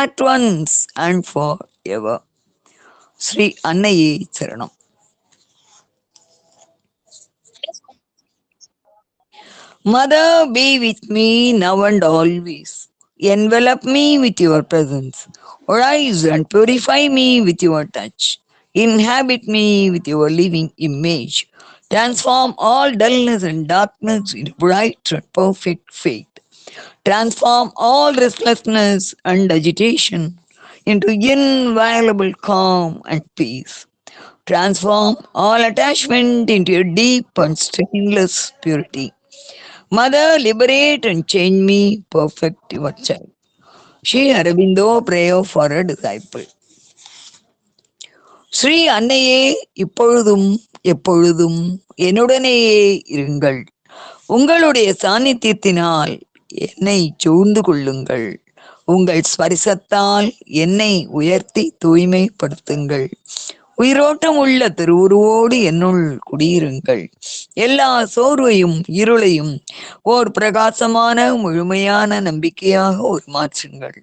at once and forever. Sri அன்னையே சரணம். Mother, be with me now and always. Envelop me with your presence. Arise and purify me with your touch. Inhabit me with your living image. Transform all dullness and darkness into bright and perfect faith. Transform all restlessness and agitation into inviolable calm and peace. Transform all attachment into a deep and stainless purity. Mother, liberate and change me, perfect your child. Sri Aurobindo, prayer for a disciple. Sri அன்னையே, இப்பொழுதும் எப்பொழுதும் என்னுடனேயே இருங்கள். உங்களுடைய சாநித்தியத்தினால் என்னை சூழ்ந்து கொள்ளுங்கள். உங்கள் ஸ்பரிசத்தால் என்னை உயர்த்தி தூய்மைப்படுத்துங்கள். உயிரோட்டம் உள்ள திருவுருவோடு என்னுள் குடியிருங்கள். எல்லா சோர்வையும் இருளையும் ஓர் பிரகாசமான முழுமையான நம்பிக்கையாக உருமாற்றுங்கள்.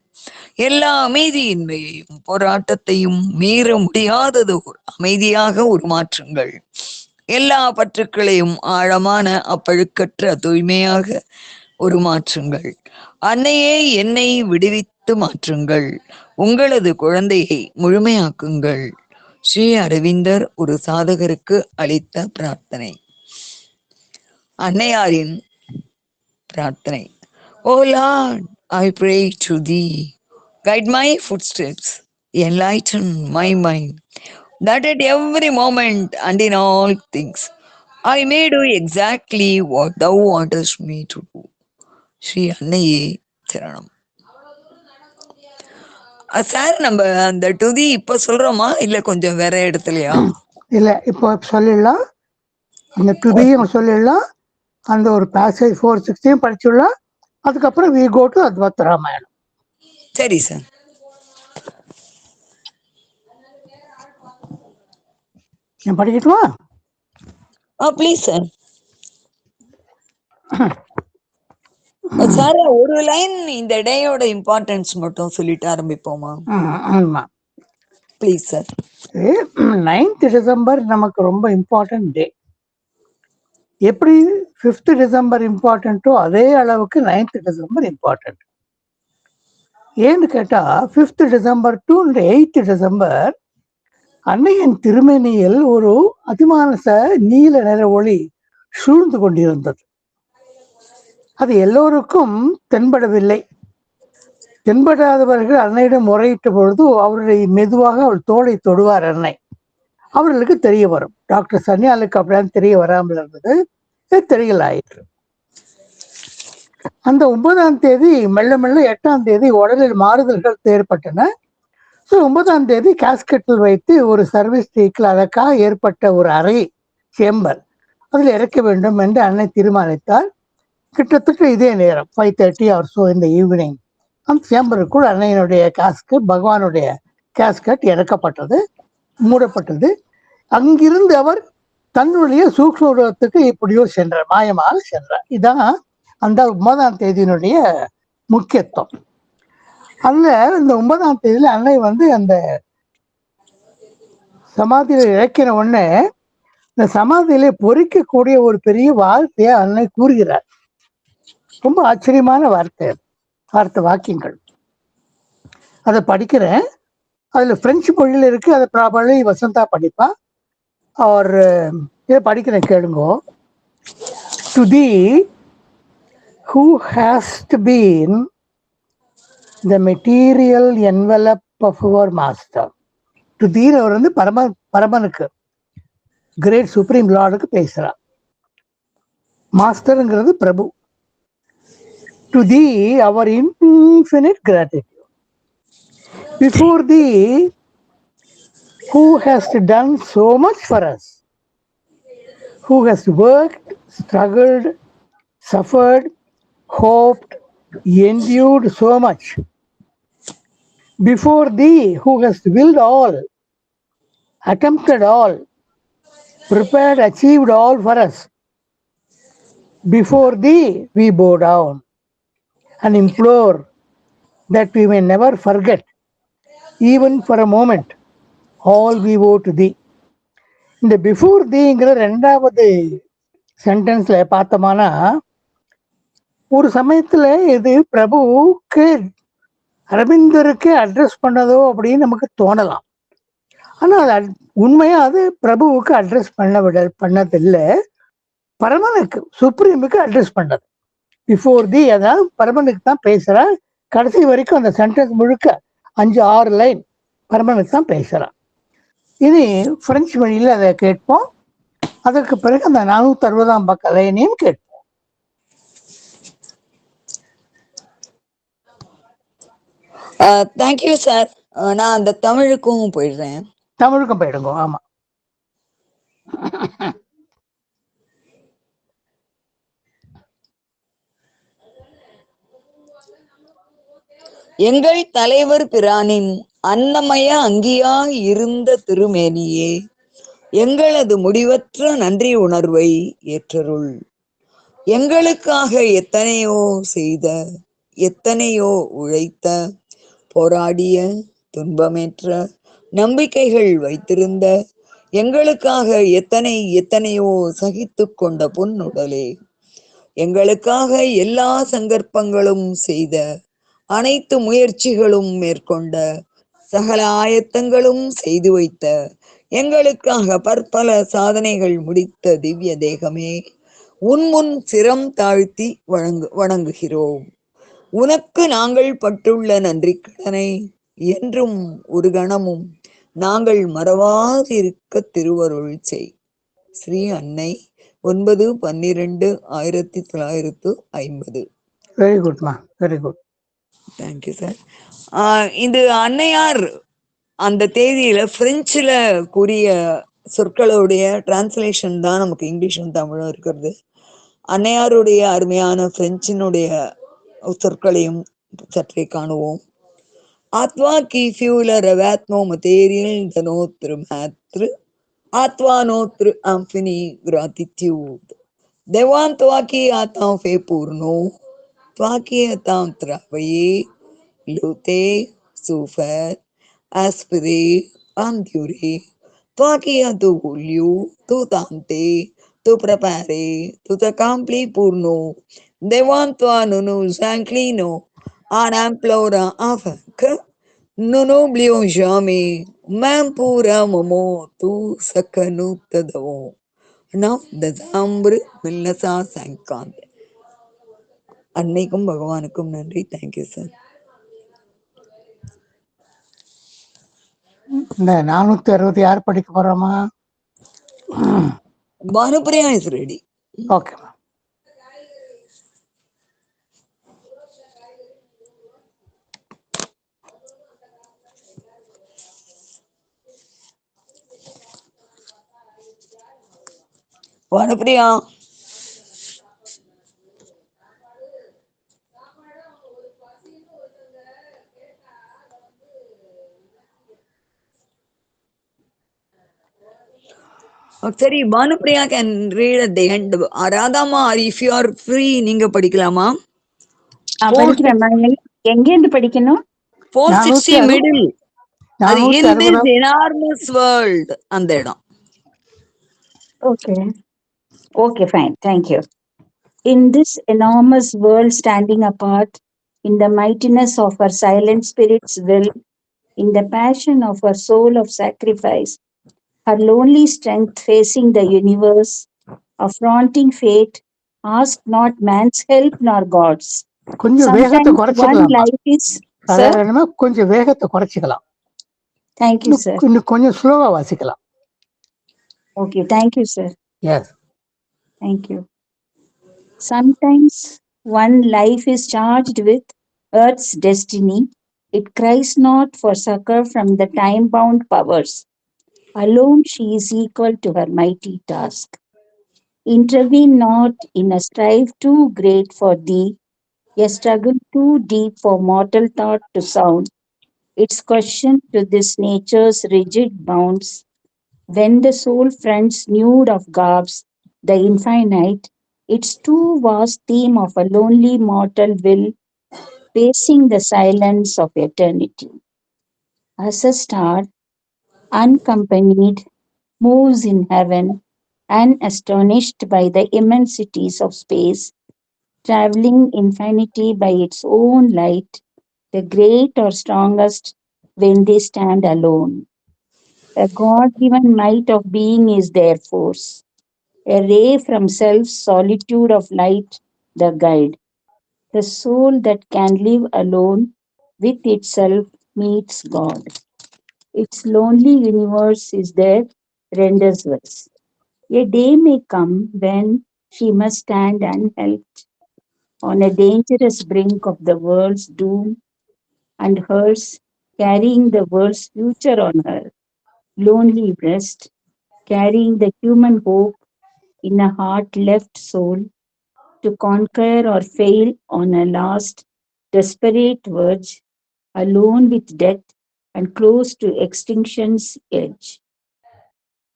எல்லா அமைதியின்மையையும் போராட்டத்தையும் மீற முடியாதது அமைதியாக உருமாற்றுங்கள். எல்லா பற்றுக்களையும் ஆழமான அப்பழுக்கற்ற தூய்மையாக உருமாற்றுங்கள். அன்னையே, என்னை விடுவித்து மாற்றுங்கள். உங்களது குழந்தையை முழுமையாக்குங்கள். ஸ்ரீ அரவிந்தர் ஒரு சாதகருக்கு அளித்த பிரார்த்தனை. அன்னையாரின் பிரார்த்தனை. ஓ Lord, I pray to thee. Guide my footsteps, enlighten my mind, that at every moment and in all things I may do exactly what thou wantest me to do. Shri அன்னையே சரணம். சார், நம்ம அந்த டுதி இப்ப சொல்றோமா இல்ல கொஞ்சம் வேற இடத்துலயா? இல்ல, இப்போ சொல்லிடலாம். அந்த டுதியும் சொல்லிடலாம். அந்த ஒரு பேசேஜ் 460 படிச்சுடலாம். அதுக்கப்புறம் we go to அத்வைத ராமாயணம். சரி சார். நான் படிக்கட்டுமா? Please sir. சார், ஒரு லைன் இந்த டேயோட இம்பார்ட்டன்ஸ் மட்டும் சொல்லிட்டு ஆரம்பிப்போமா? ஆமா, ப்ளீஸ் சார். 9th டிசம்பர் நமக்கு ரொம்ப இம்பார்ட்டன்ட் டே. எப்படி 5th டிசம்பர் இம்பார்ட்டன்ட்டோ அதே அளவுக்கு 9th டிசம்பர் இம்பார்ட்டன்ட். ஏன்னு கேட்டா 5th December to 8th December அன்னையின் திருமேனியில் ஒரு அதிமானச நீல நிற ஒளி சூழ்ந்து கொண்டிருந்தது. அது எல்லோருக்கும் தென்படவில்லை. தென்படாதவர்கள் அன்னையிடம் முறையிட்ட பொழுது அவருடைய மெதுவாக அவள் தோளை தொடுவார் அன்னை. அவர்களுக்கு தெரிய வரும். டாக்டர் சன்னியாலுக்கு அப்படிதான் தெரிய வராமல் இருந்தது. தெரியல ஆயிற்று. அந்த 9ஆம் தேதி மெல்ல மெல்ல 8ஆம் தேதி உடலில் மாறுதல்கள் ஏற்பட்டன. ஸோ 9ஆம் தேதி கேஸ்கெட்டில் வைத்து ஒரு சர்வீஸ் டீக்கில் அதற்காக ஏற்பட்ட ஒரு அறை சேம்பர் அதில் இறக்க வேண்டும் என்று அன்னை தீர்மானித்தார். கிட்டத்தட்ட இதே நேரம் 5:30 ஆர் ஸோ இந்த ஈவினிங் அந்த சேம்பருக்குள் அன்னையினுடைய கேஸ்கெட், பகவானுடைய கேஸ்கெட் இறக்கப்பட்டது, மூடப்பட்டது. அங்கிருந்து அவர் தன்னுடைய சூக்ஷ்ம உலகத்துக்கு எப்படியோ சென்றார், மாயமாக சென்றார். இதான் அந்த 9ஆம் தேதியினுடைய முக்கியத்துவம். அதுல இந்த 9ஆம் தேதியில அன்னை அந்த சமாதியில இறக்கின உடனே இந்த சமாதியிலே பொறிக்கக்கூடிய ஒரு பெரிய வார்த்தையை அன்னை கூறுகிறார். ரொம்ப ஆச்சரியமான வார்த்தை வாக்கியங்கள். அதை படிக்கிறேன். அதுல பிரெஞ்சு மொழியில இருக்கு. அதை ப்ராபர்லி வசந்தா படிப்பா. அவர் இதை படிக்கிறேன், கேளுங்கோ. To the who has been the material envelope of our master. To their அவர் பரமனுக்கு, கிரேட் சுப்ரீம் லார்டுக்கு பேசுறார். மாஸ்டருங்கிறது பிரபு. To the our infinite gratitude. Before the who has done so much for us, who has worked, struggled, suffered, hoped, endured so much. Before thee, who has willed all, attempted all, prepared, achieved all for us. Before thee, we bow down and implore that we may never forget, even for a moment, all we owe to thee. இந்த before தீங்கிற ரெண்டாவது சென்டென்ஸ்ல பார்த்தோம்னா, ஒரு சமயத்துல இது பிரபுவுக்கு அரவிந்தருக்கு address பண்ணதோ அப்படின்னு நமக்கு தோணலாம். ஆனா அது உண்மையா அது பிரபுவுக்கு அட்ரஸ் பண்ணதில்லை, பரமனுக்கு சுப்ரீமுக்கு அட்ரஸ் பண்ணது. பிஃபோர் தி அதாவது பரமனுக்கு தான் பேசுறா. கடைசி வரைக்கும் அந்த சென்டென்ஸ் முழுக்க 5-6 லைன் பரமனுக்கு தான் பேசுறா. இனி பிரெஞ்சு மொழியில் அதை கேட்போம். அதற்கு பிறகு அந்த 460ஆம் பக்க லைனையும் கேட்போம். Thank you sir. நான் அந்த தமிழுக்கும் போயிடுறேன். தமிழுக்கும் போயிடுங்க. ஆமா. எங்கள் தலைவர் பிரானின் அன்னமய அங்கியாய் இருந்த திருமேனியே, எங்களது முடிவற்ற நன்றி உணர்வை ஏற்றருள். எங்களுக்காக எத்தனையோ செய்த, எத்தனையோ உழைத்த, போராடிய, துன்பமேற்ற, நம்பிக்கைகள் வைத்திருந்த, எங்களுக்காக எத்தனையோ சகித்து கொண்ட பொன்னுடலே, எங்களுக்காக எல்லா சங்கற்பங்களும் செய்த, அனைத்து முயற்சிகளும் மேற்கொண்ட, சகல ஆயத்தங்களும் செய்து வைத்த, எங்களுக்காக பற்பல சாதனைகள் முடித்த திவ்ய தேகமே, உன்முன் சிரம் தாழ்த்தி வணங்குகிறோம். உனக்கு நாங்கள் பட்டுள்ள நன்றி கடனை என்றும் ஒரு கணமும் நாங்கள் மறவாதிருக்க திருவருள் செய். ஸ்ரீ அன்னை 9/12/1950. வெரி குட்மா, வெரி குட். Thank you sir. இது அன்னையார் அந்த தேதியில பிரெஞ்சுல கூறிய சொற்களுடைய டிரான்ஸ்லேஷன் தான் நமக்கு இங்கிலீஷும் தமிழும் இருக்கிறது. அன்னையாருடைய அருமையான பிரெஞ்சினுடைய சொற்களையும் சற்றே காணுவோம். ஆத்வா கி ஃபியூல ரவாத்மோ மதேரியல் தனோத்ரு மாத்ரு ஆத்வா நோத்ரு அம்பினி கிராட்டிடியூட் தேவான் துவாக்கி ஆத்தாம் ஃபே பூர்ணோ துவாக்கி ஆத்தாம் திராவையே லூத்தே சூஃபர் aspire, endure, toi qui as tout voulu, tout tenté, tout préparé, tout accompli pour nous. Devant toi, nous nous inclinons en implorant afin que nous n'oublions jamais, même pour un moment, tout ce que nous te devons. 9 décembre 1950. அன்னைக்கும் பகவானுக்கும் நன்றி. Thank you sir. இந்த 460 யார் படிக்க போறோமா? Bhanupriya is ready. Okay. Bhanupriya. சரி, Bhanupriya can read at the end. ராதாமா, if you are free நீங்க படிக்கலாமா? படிக்கிறேம்மா. எங்க இருந்து படிக்கணும்? 460 மிடில். அது in this enormous world அந்த இடம். Okay. Okay, fine. Thank you. In this enormous world standing apart, in the mightiness of her silent spirit's will, in the passion of her soul of sacrifice, her lonely strength facing the universe, affronting fate, ask not man's help nor God's. கொஞ்சம் வேகத்தை குறைச்சிக்கலாம். கொஞ்சம் வேகத்தை குறைச்சிக்கலாம். Thank you, sir. கொஞ்சம் ஸ்லோவா வாசிக்கலாம். Okay, thank you, sir. Yes. Thank you. Sometimes one life is charged with earth's destiny. It cries not for succor from the time-bound powers. Alone she is equal to her mighty task. Intervene not in a strife too great for thee, a struggle too deep for mortal thought to sound. Its question to this nature's rigid bounds. When the soul fronts nude of garbs, the infinite, its too vast theme of a lonely mortal will, pacing the silence of eternity. As a star, unaccompanied, moves in heaven, unastonished by the immensities of space, traveling infinity by its own light, the great or strongest when they stand alone. A God given might of being is their force, a ray from self's solitude of light, the guide. The soul that can live alone with itself meets God. Its lonely universe is their renders verse. A day may come when she must stand unhelped on a dangerous brink of the world's doom and hers, carrying the world's future on her lonely breast, carrying the human hope in a heart left soul to conquer or fail on a last desperate verge, alone with death and close to extinction's edge.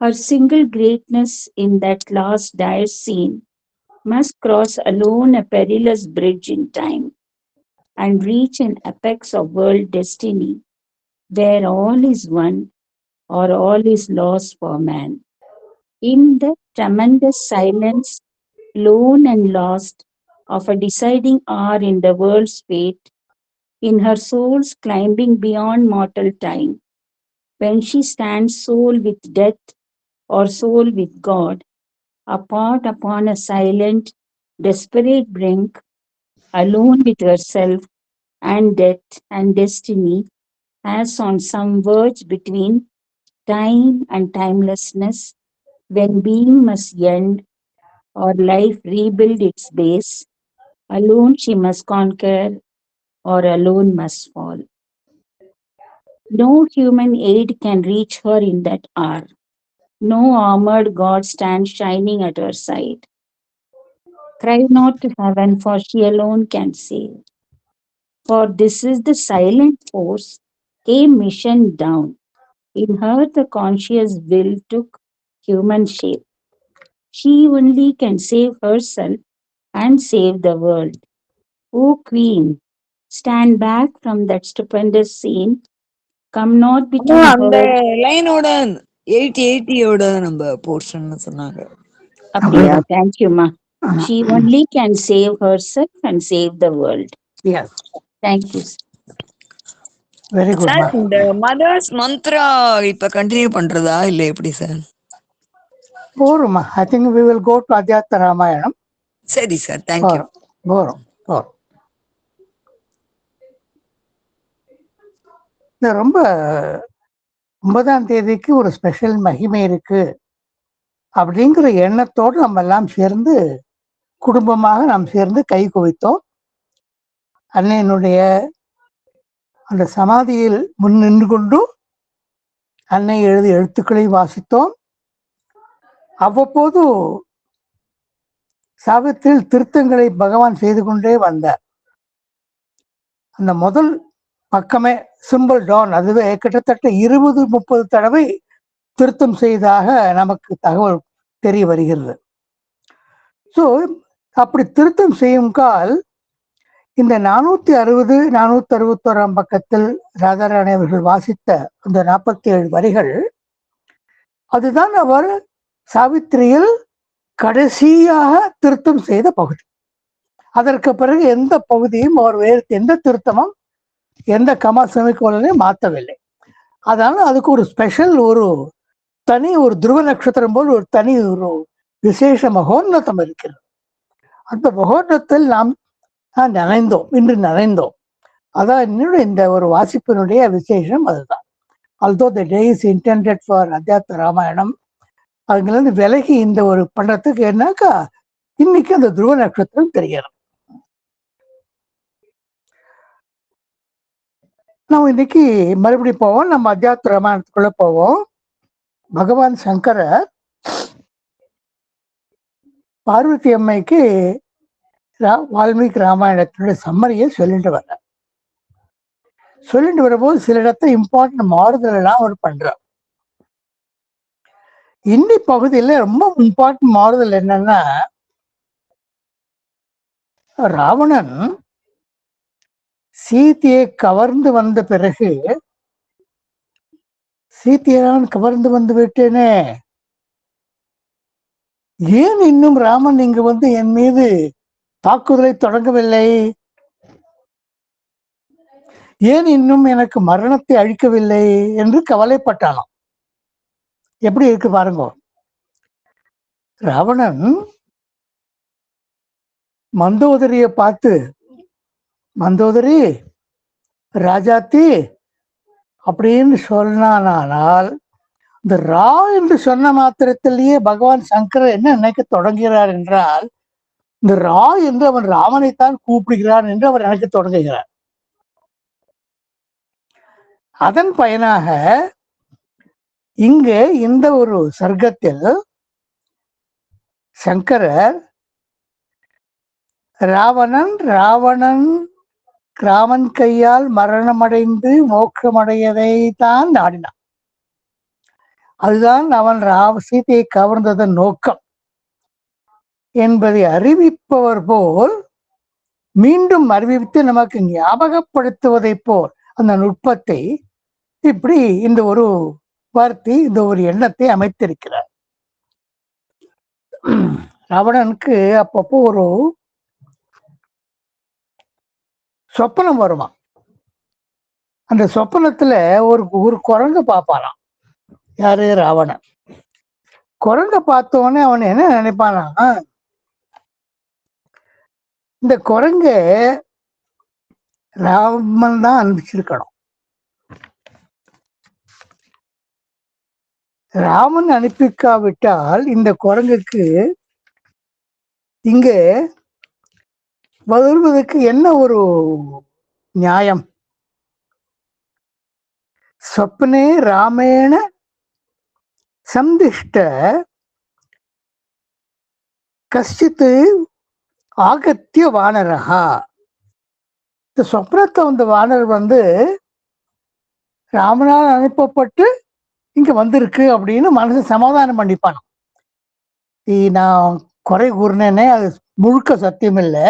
Her single greatness in that last dire scene must cross alone a perilous bridge in time and reach an apex of world destiny where all is won or all is lost for man. In the tremendous silence, lone and lost, of a deciding hour in the world's fate, in her soul's climbing beyond mortal time, when she stands soul with death or soul with God, apart upon a silent, desperate brink, alone with herself and death and destiny, as on some verge between time and timelessness, when being must end or life rebuild its base, alone she must conquer or alone must fall. No human aid can reach her in that hour. No armored God stands shining at her side. Cry not to heaven, for she alone can save. For this is the silent force came mission down. In her the conscious will took human shape. She only can save herself and save the world. O Queen, stand back from that stupendous scene. Come not between அந்த her. லைனோட 880யோட நம்ம portion சொன்னாங்க. Apriya, அப்படிதான். thank you, Ma. She only can save herself and save the world. Yes, Thank you. very good, sir ma. இந்த mothers Mantra இப்ப continue பண்றதா இல்ல எப்படி sir? போருமா. I think we will go to Adhyatha Ramayanam. சரி sir, thank you. போறோம். இந்த ரொம்ப 9ஆம் தேதிக்கு ஒரு ஸ்பெஷல் மகிமை இருக்கு அப்படிங்கிற எண்ணத்தோடு நம்ம எல்லாம் சேர்ந்து குடும்பமாக நாம் சேர்ந்து கை குவித்தோம். அன்னையினுடைய அந்த சமாதியில் முன் நின்று கொண்டு அன்னை எழுதிய எழுத்துக்களை வாசித்தோம். அவ்வப்போது சாவித்திரியில் திருத்தங்களை பகவான் செய்து கொண்டே வந்தார். அந்த முதல் பக்கமே சிம்பிள் டான், அதுவே கிட்டத்தட்ட 20-30 தடவை திருத்தம் செய்ததாக நமக்கு தகவல் தெரிய வருகிறது. ஸோ அப்படி திருத்தம் செய்யும் கால் இந்த 460, 461 பக்கத்தில் ராதாராணி அவர்கள் வாசித்த அந்த 47 வரிகள், அதுதான் அவர் சாவித்திரியில் கடைசியாக திருத்தம் செய்த பகுதி. அதற்கு பிறகு எந்த பகுதியும் அவர் வேறு எந்த திருத்தமும் எந்த கமா செமிகோலனையும் மாற்றவில்லை. அதனால அதுக்கு ஒரு ஸ்பெஷல், ஒரு தனி, ஒரு துருவ நட்சத்திரம் போல் ஒரு தனி ஒரு விசேஷ மகோன்னதம் இருக்கிறது. அந்த மகோன்னத்தில் நாம் இன்று நனைந்தோம். அதான் என்னுடைய இந்த ஒரு வாசிப்பினுடைய விசேஷம். அதுதான். Although the day is intended for அத்தியாத்ம ராமாயணம், அதுலேருந்து விலகி இந்த ஒரு பண்றதுக்கு என்னக்கா இன்னைக்கு அந்த துருவ நட்சத்திரம் தெரிகிறது. நம்ம இன்னைக்கு மறுபடியும் போவோம், நம்ம அத்தியாத்ம ராமாயணத்துக்குள்ள போவோம். பகவான் சங்கரர் பார்வதி அம்மைக்கு வால்மீகி ராமாயணத்தினுடைய சம்மரியை சொல்லிட்டு வரும்போது சில இடத்துல இம்பார்ட்டன்ட் மாறுதல் எல்லாம் அவர் பண்றார். இன்னி பகுதியில் ரொம்ப இம்பார்ட்டன்ட் மாறுதல் என்னன்னா, ராவணன் சீதையை கவர்ந்து வந்த பிறகு, சீதையை நான் கவர்ந்து வந்து விட்டேனே, ஏன் இன்னும் ராமன் இங்கு வந்து என் மீது தாக்குதலை தொடங்கவில்லை? ஏன் இன்னும் எனக்கு மரணத்தை அழிக்கவில்லை என்று கவலைப்பட்டானாம். எப்படி இருக்கு பாருங்க. ராவணன் மந்தோதரிய பார்த்து, மந்தோதரி ராஜாத்தி அப்படின்னு சொன்னானால், இந்த ரா என்று சொன்ன மாத்திரத்திலேயே பகவான் சங்கரர் என்ன நினைக்க தொடங்குகிறார் என்றால், இந்த ரா என்று அவன் ராமனைத்தான் கூப்பிடுகிறான் என்று அவர் நினைக்க தொடங்குகிறார். அதன் பயனாக இங்கு இந்த ஒரு சர்க்கத்தில் சங்கரர் ராமன் கையால் மரணமடைந்து மோட்சமடையதை தான் நாடினான். அதுதான் அவன் சீதையை கவர்ந்ததன் நோக்கம் என்பதை அறிவிப்பவர் போல் மீண்டும் அறிவித்து நமக்கு ஞாபகப்படுத்துவதை போல் அந்த நுட்பத்தை இப்படி இந்த ஒரு வார்த்தை, இந்த ஒரு எண்ணத்தை அமைத்திருக்கிறார். ராவணனுக்கு அப்பப்போ ஒரு சொப்பனம் வருமா. அந்த சொப்பனத்துல ஒரு குரங்கு பார்ப்பானாம். யாரு? ராவணன். குரங்க பார்த்தோன்னே அவன் என்ன நினைப்பானா, இந்த குரங்க ராமன் தான் அனுப்பிச்சிருக்கணும். ராமன் அனுப்பிக்காவிட்டால் இந்த குரங்குக்கு இங்கே வருவதற்கு என்ன ஒரு நியாயம்? சொப்னே ராமேண சந்திஷ்ட கஷ்டித்து ஆகத்திய வானரஹா. இந்த சொப்னத்தை வந்த வானர் வந்து ராமனால் அனுப்பப்பட்டு இங்க வந்திருக்கு அப்படின்னு மனசு சமாதானம் பண்ணிப்பான். நான் குறை கூறினேனே, அது முழுக்க சத்தியம் இல்லை.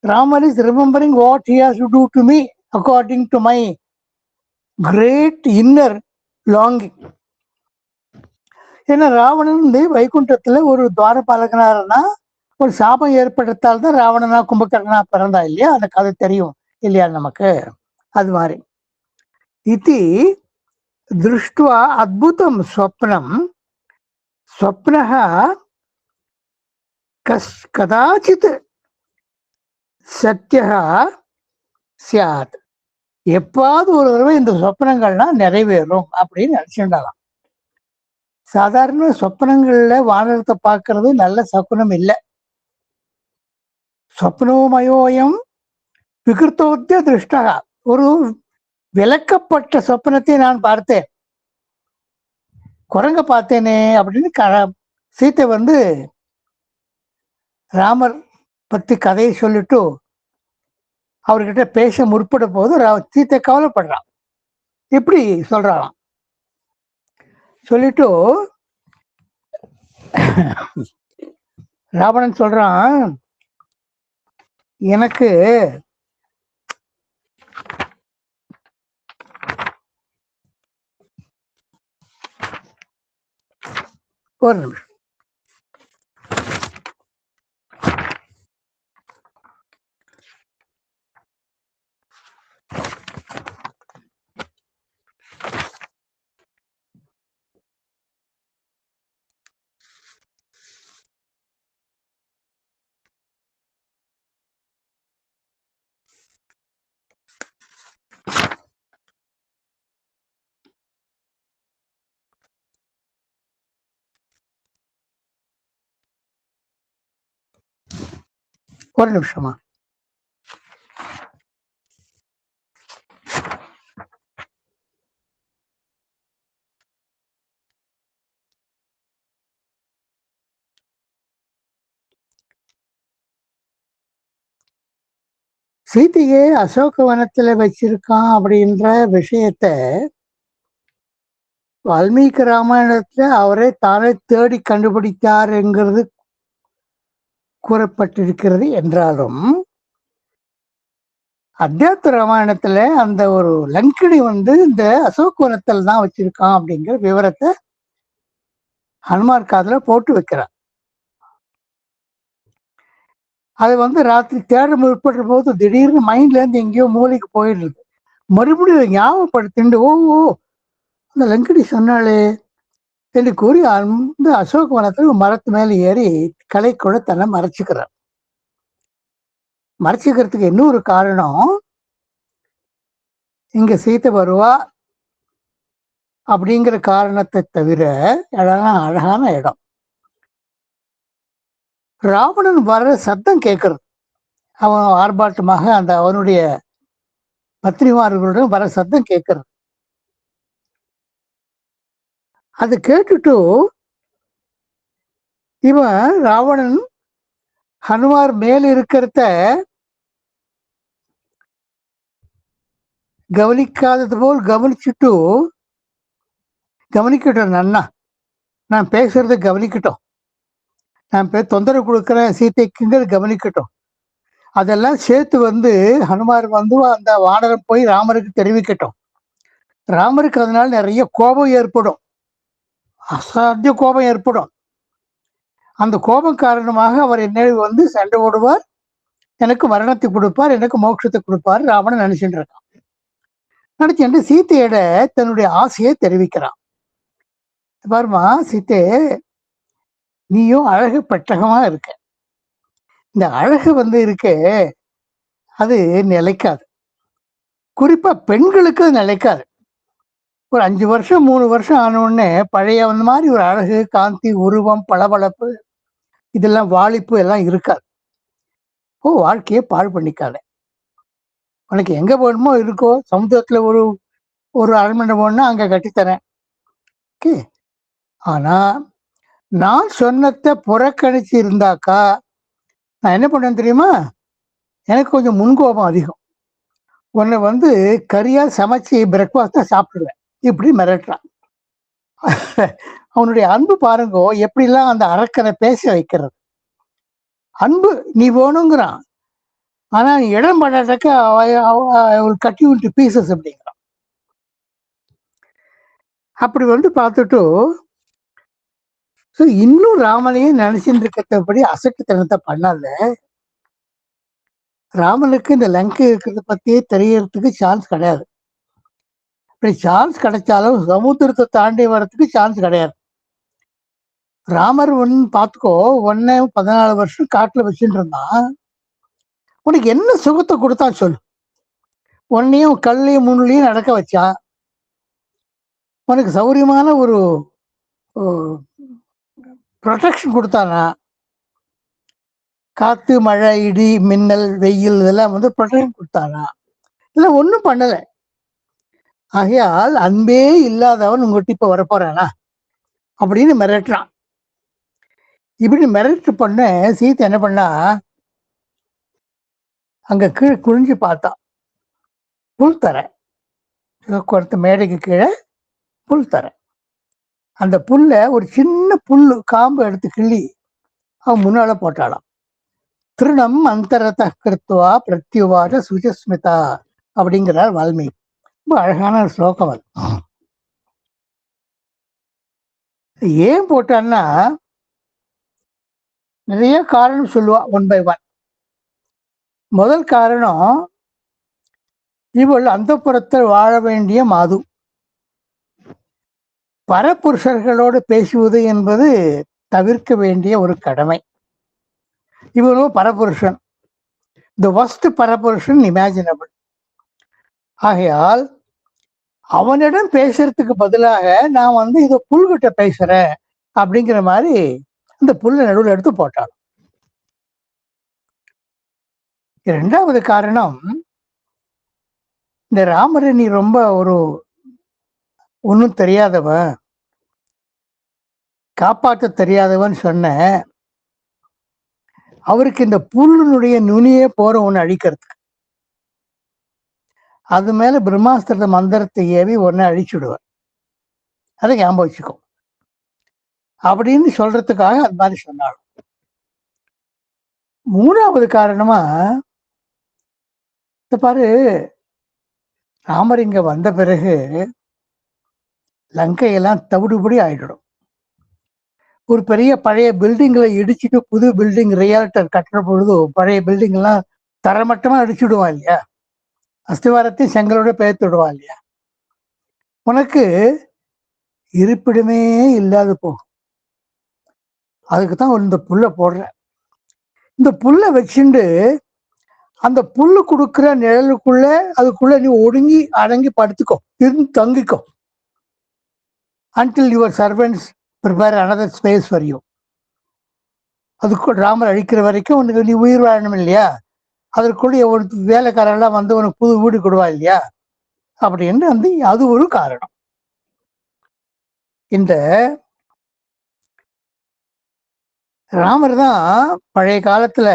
Ramar is remembering what he has to do to me according to my great inner longing. ஏன்னா ராவணன் வந்து வைகுண்டத்துல ஒரு துவாரபாலகனாருன்னா ஒரு சாபம் ஏற்படுத்தால் தான் ராவணனா கும்பகர்ணனா பிறந்தா இல்லையா? அந்த கதை தெரியும் இல்லையா நமக்கு? அது மாதிரி இதி திருஷ்டுவா அத்புதம் ஸ்வப்னம் ஸ்வப்னஹ கதாச்சித் சத்தியஹ சியாத். எப்பாவது ஒரு தடவை இந்த சொப்பனங்கள்லாம் நிறைவேறும் அப்படின்னு நினைச்சுட்டாலாம். சாதாரண சொப்பனங்கள்ல வானரத்தை பார்க்கறது நல்ல சகுனம் இல்லை. சொப்னோமயோயம் விகிருத்தோத்திய திருஷ்டகா. ஒரு விளக்கப்பட்ட சொப்பனத்தை நான் பார்த்தேன், குரங்க பார்த்தேனே அப்படின்னு சீத்தை வந்து ராமர் பத்தி கதையை சொல்லிட்டு அவர்கிட்ட பேச முற்பட போது சீத்தை கவலைப்படுறான். இப்படி சொல்றாளாம். சொல்லிட்டு ராவணன் சொல்றான், எனக்கு ஒரு நிமிஷம், ஒரு நிமிஷமா. சீதையே அசோகவனத்துல வச்சிருக்கான் அப்படின்ற விஷயத்த வால்மீகி ராமாயணத்துல அவரே தானே தேடி கண்டுபிடித்தாருங்கிறது கூறப்பட்டிருக்கிறது என்றாலும், அத்தியாத்ம ராமாயணத்துல அந்த ஒரு லங்கடி இந்த அசோகவனத்தில் தான் வச்சிருக்கான் அப்படிங்கிற விவரத்தை ஹனுமார் காதுல போட்டு வைக்கிறார். அது ராத்திரி தேட முற்பட்ட போது திடீர்னு மைண்ட்ல இருந்து எங்கேயோ மூளைக்கு போயிடுது. மறுபடியும் ஞாபகப்படுத்திண்டு ஓ அந்த லங்கடி சொன்னாலே என்று கூறி அந்த அசோகவனத்துல மரத்து மேல ஏறி கலை கூட தன்னை மறைச்சுக்கிறார். மறைச்சிக்கிறதுக்கு இன்னொரு காரணம், இங்க சீத்தை வருவா அப்படிங்கிற காரணத்தை தவிர அழகான இடம். ராவணன் வர்ற சத்தம் கேட்கறது, அவன் ஆர்ப்பாட்டமாக அந்த அவனுடைய பத்னிமார்களுடன் வர சத்தம் கேட்கறது. அது கேட்டுட்டு இவன் ராவணன் ஹனுமார் மேல் இருக்கிறத கவனிக்காதது போல் கவனிக்கட்டும் நன்னா, நான் பேசுறத கவனிக்கட்டும், நான் தொந்தரவு கொடுக்குறேன் சீத்தைக்குங்கிறது கவனிக்கட்டும், அதெல்லாம் சேர்த்து ஹனுமார் அந்த வானரம் போய் ராமருக்கு தெரிவிக்கட்டும். ராமருக்கு அதனால நிறைய கோபம் ஏற்படும், அசாத்திய கோபம் ஏற்படும். அந்த கோபம் காரணமாக அவர் என்ன சண்டை போடுவார், எனக்கு மரணத்தை கொடுப்பார், எனக்கு மோட்சத்தை கொடுப்பார் ராவணன் நினைச்சுட்டு இருக்கான். நினைச்சுட்டு சீத்தையிட தன்னுடைய ஆசையை தெரிவிக்கிறான். பாருமா சீத்தே, நீயும் அழகு பெட்டகமா இருக்க, இந்த அழகு இருக்கே அது நிலைக்காது, குறிப்பா பெண்களுக்கு அது நிலைக்காது. ஒரு 5 வருஷம் 3 வருஷம் ஆன உடனே பழைய மாதிரி ஒரு அழகு, காந்தி, உருவம், பளபளப்பு, இதெல்லாம் வாலிப்பு எல்லாம் இருக்காது. வாழ்க்கையை பாழ் பண்ணிக்காத. உனக்கு எங்க போகணுமோ இருக்கோ, சமுத்திரத்துல ஒரு அரண்மனை போனா அங்க கட்டித்தரேன். ஓகே, ஆனா நான் சொன்னதை புறக்கணிச்சு இருந்தாக்கா நான் என்ன பண்ணேன் தெரியுமா? எனக்கு கொஞ்சம் முன்கோபம் அதிகம். உன்னை கறியா சமைச்சு பிரேக்ஃபாஸ்டா சாப்பிடுவேன், இப்படி மிரட்டுறான். அவனுடைய அன்பு பாருங்கோ, எப்படிலாம் அந்த அரக்கனை பேச வைக்கிறது. அன்பு நீ வேணுங்கிறான், ஆனா நீ இடம் பண்ணாக்க கட்டி விட்டு பீசஸ் அப்படிங்கிறான். அப்படி பார்த்துட்டு இன்னும் ராமனையே நினைச்சுட்டு இருக்கிறபடி அசட்டுத்தனத்தை பண்ணால, ராமனுக்கு இந்த லங்கை இருக்கிறத பத்தியே தெரியறதுக்கு சான்ஸ் கிடையாது. இப்படி சான்ஸ் கிடைச்சாலும் சமுத்திரத்தை தாண்டி வர்றதுக்கு சான்ஸ் கிடையாது. ராமர் பார்த்துக்கோ, 14 வருஷம் காட்டுல வச்சுட்டு இருந்தான். உனக்கு என்ன சுகத்தை கொடுத்தான் சொல்லு? உன்னையும் கல்லையும் முன்னிலையும் நடக்க வச்சான், உனக்கு சௌரியமான ஒரு ப்ரொடெக்ஷன் கொடுத்தானா? காத்து, மழை, இடி, மின்னல், வெயில் இதெல்லாம் ப்ரொடெக்ஷன் கொடுத்தானா? இல்லை, ஒன்றும் பண்ணல. ஆகையால் அன்பே இல்லாதவன் உங்ககிட்ட இப்ப வரப்போறானா அப்படின்னு மிரட்டுறான். இப்படி மிரட்டு பண்ண சீத்தை என்ன பண்ணா, அங்க கீழே குனிஞ்சு பார்த்தா புல் தர, கொடுத்த மேடைக்கு கீழே புல் தர. அந்த புல்ல ஒரு சின்ன புல்லு காம்பு எடுத்து கிள்ளி அவன் முன்னால போட்டாளாம். திருணம் அந்தரத கிருத்துவா பிரத்யுவாத சுஜஸ்மிதா அப்படிங்கிறார் வால்மீகி. ரொம்ப அழகான ஸ்லோகம் அது. ஏன் போட்டான்னா நிறைய காரணம் சொல்லுவா, 1 by 1. முதல் காரணம், இவள் அந்த புறத்தில் வாழ வேண்டிய மாது. பரபுருஷர்களோடு பேசுவது என்பது தவிர்க்க வேண்டிய ஒரு கடமை. இவனும் பரபுருஷன், தி வர்ஸ்ட் பரபுருஷன் இமேஜினபிள். ஆகையால் அவனிடம் பேசுறதுக்கு பதிலாக நான் இதை புல்கிட்ட பேசுறேன் அப்படிங்கிற மாதிரி இந்த புல்லை நடுவில் எடுத்து போட்டாள். 2வது காரணம், இந்த ராமரை நீ ரொம்ப ஒன்னும் தெரியாதவன், காப்பாற்ற தெரியாதவன் சொன்ன, அவருக்கு இந்த புல்லுனுடைய நுனியே போற ஒண்ணு அழிக்கிறதுக்கு, அது மேல பிரம்மாஸ்திர மந்திரத்தை ஏவி ஒன்ன அழிச்சுடுவார், அதை ஞாபகம் வச்சுக்கோ அப்படின்னு சொல்றதுக்காக அது மாதிரி சொன்னாலும். 3வது காரணமா, இந்த பாரு, ராமர் இங்க வந்த பிறகு லங்கையெல்லாம் தவிடுபடி ஆயிடும். ஒரு பெரிய பழைய பில்டிங்களை இடிச்சுட்டு புது பில்டிங் ரியால்டர் கட்டுற பொழுது பழைய பில்டிங் எல்லாம் தரமட்டமா அடிச்சுடுவான் இல்லையா, அஸ்திவாரத்தையும் செங்கலோட பேர்த்துடுவான் இல்லையா. உனக்கு இருப்பிடமே இல்லாத போகும். அதுக்கு தான் இந்த புல்லை போடுறேன். இந்த புல்லை வச்சுண்டு அந்த புல்லு கொடுக்குற நிழலுக்குள்ள அதுக்குள்ள நீ ஒடுங்கி அடங்கி படுத்துக்கோ, இருந்து தங்கிக்கோ. until your servants prepare another space for you. அதுக்கு ராமர் அழிக்கிற வரைக்கும் உனக்கு நீ உயிர் வாழணும் இல்லையா, அதற்குள்ள ஒரு வேலைக்காரெல்லாம் வந்து உனக்கு புது வீடு கொடுவா இல்லையா, அப்படின்னு வந்து அது ஒரு காரணம். இந்த ராமர் தான் பழைய காலத்துல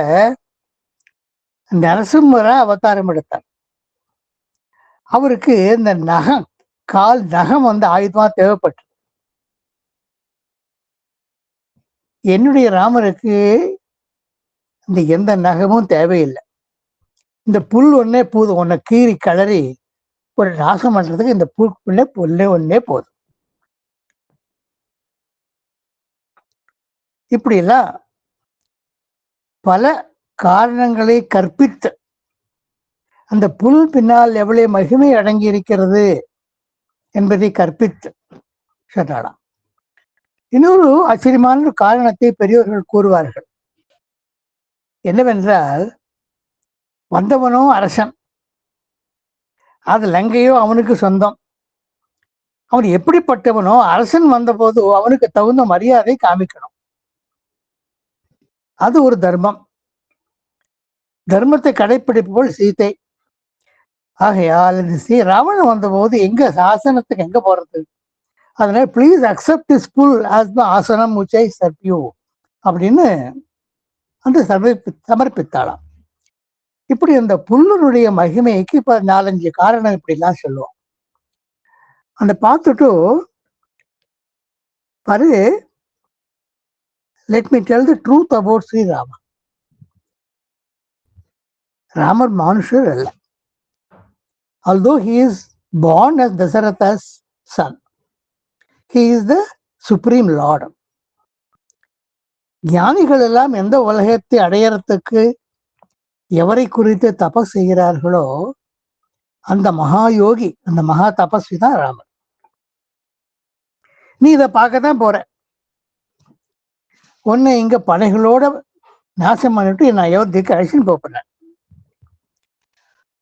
நரசிம்மர அவதாரம் எடுத்தார். அவருக்கு இந்த நகம், கால் நகம் வந்து ஆயுதமா தேவைப்பட்டு, என்னுடைய ராமருக்கு இந்த எந்த நகமும் தேவையில்லை. இந்த புல் ஒன்னே போதும், உன்னை கீறி கலறி ஒரு நாசம் பண்றதுக்கு இந்த புல்லே ஒன்னே போதும். இப்படி எல்லாம் பல காரணங்களை கற்பித்து அந்த புல் பின்னால் எவ்வளவு மகிமை அடங்கி இருக்கிறது என்பதை கற்பித்து சொன்னாலாம். இன்னொரு ஆச்சரியமான காரணத்தை பெரியவர்கள் கூறுவார்கள். என்னவென்றால், வந்தவனோ அரசன், அது லங்கையோ அவனுக்கு சொந்தம். அவன் எப்படிப்பட்டவனோ அரசன் வந்த போது அவனுக்கு தகுந்த மரியாதை காமிக்கணும். அது ஒரு தர்மம். தர்மத்தை கடைப்பிடிப்போல் சீதை. ஆகையால் இந்த ராவணன் வந்த போது எங்க ஆசனத்துக்கு எங்க போறது, அதனால பிளீஸ் அக்செப்ட் திஸ் புல் as the asanam which I serve you அப்படின்னு அந்த சமர்ப்பித்தாளாம். இப்படி அந்த புல்லுடைய மகிமைக்கு இப்ப 4-5 காரணம் இப்படி எல்லாம் சொல்லுவோம். அந்த பார்த்துட்டு பாரு, let me tell the truth about Sriraman. Ramar மனுஷர் அல்ல. Although he is born as Dasaratha's son, he is the supreme lord. ஞானிகள் எல்லாம் எந்த உலகத்தை அடையறதுக்கு எவரை குறித்து தபஸ் செய்கிறார்களோ அந்த மகா யோகி, அந்த மகா தபஸ்வி தான் ராமர். நீ இதை பார்க்கத்தான் போற. உன்னை இங்க படைகளோட நாசம் பண்ணிட்டு நான் அயோத்திக்கு அழைச்சின்னு போறேன்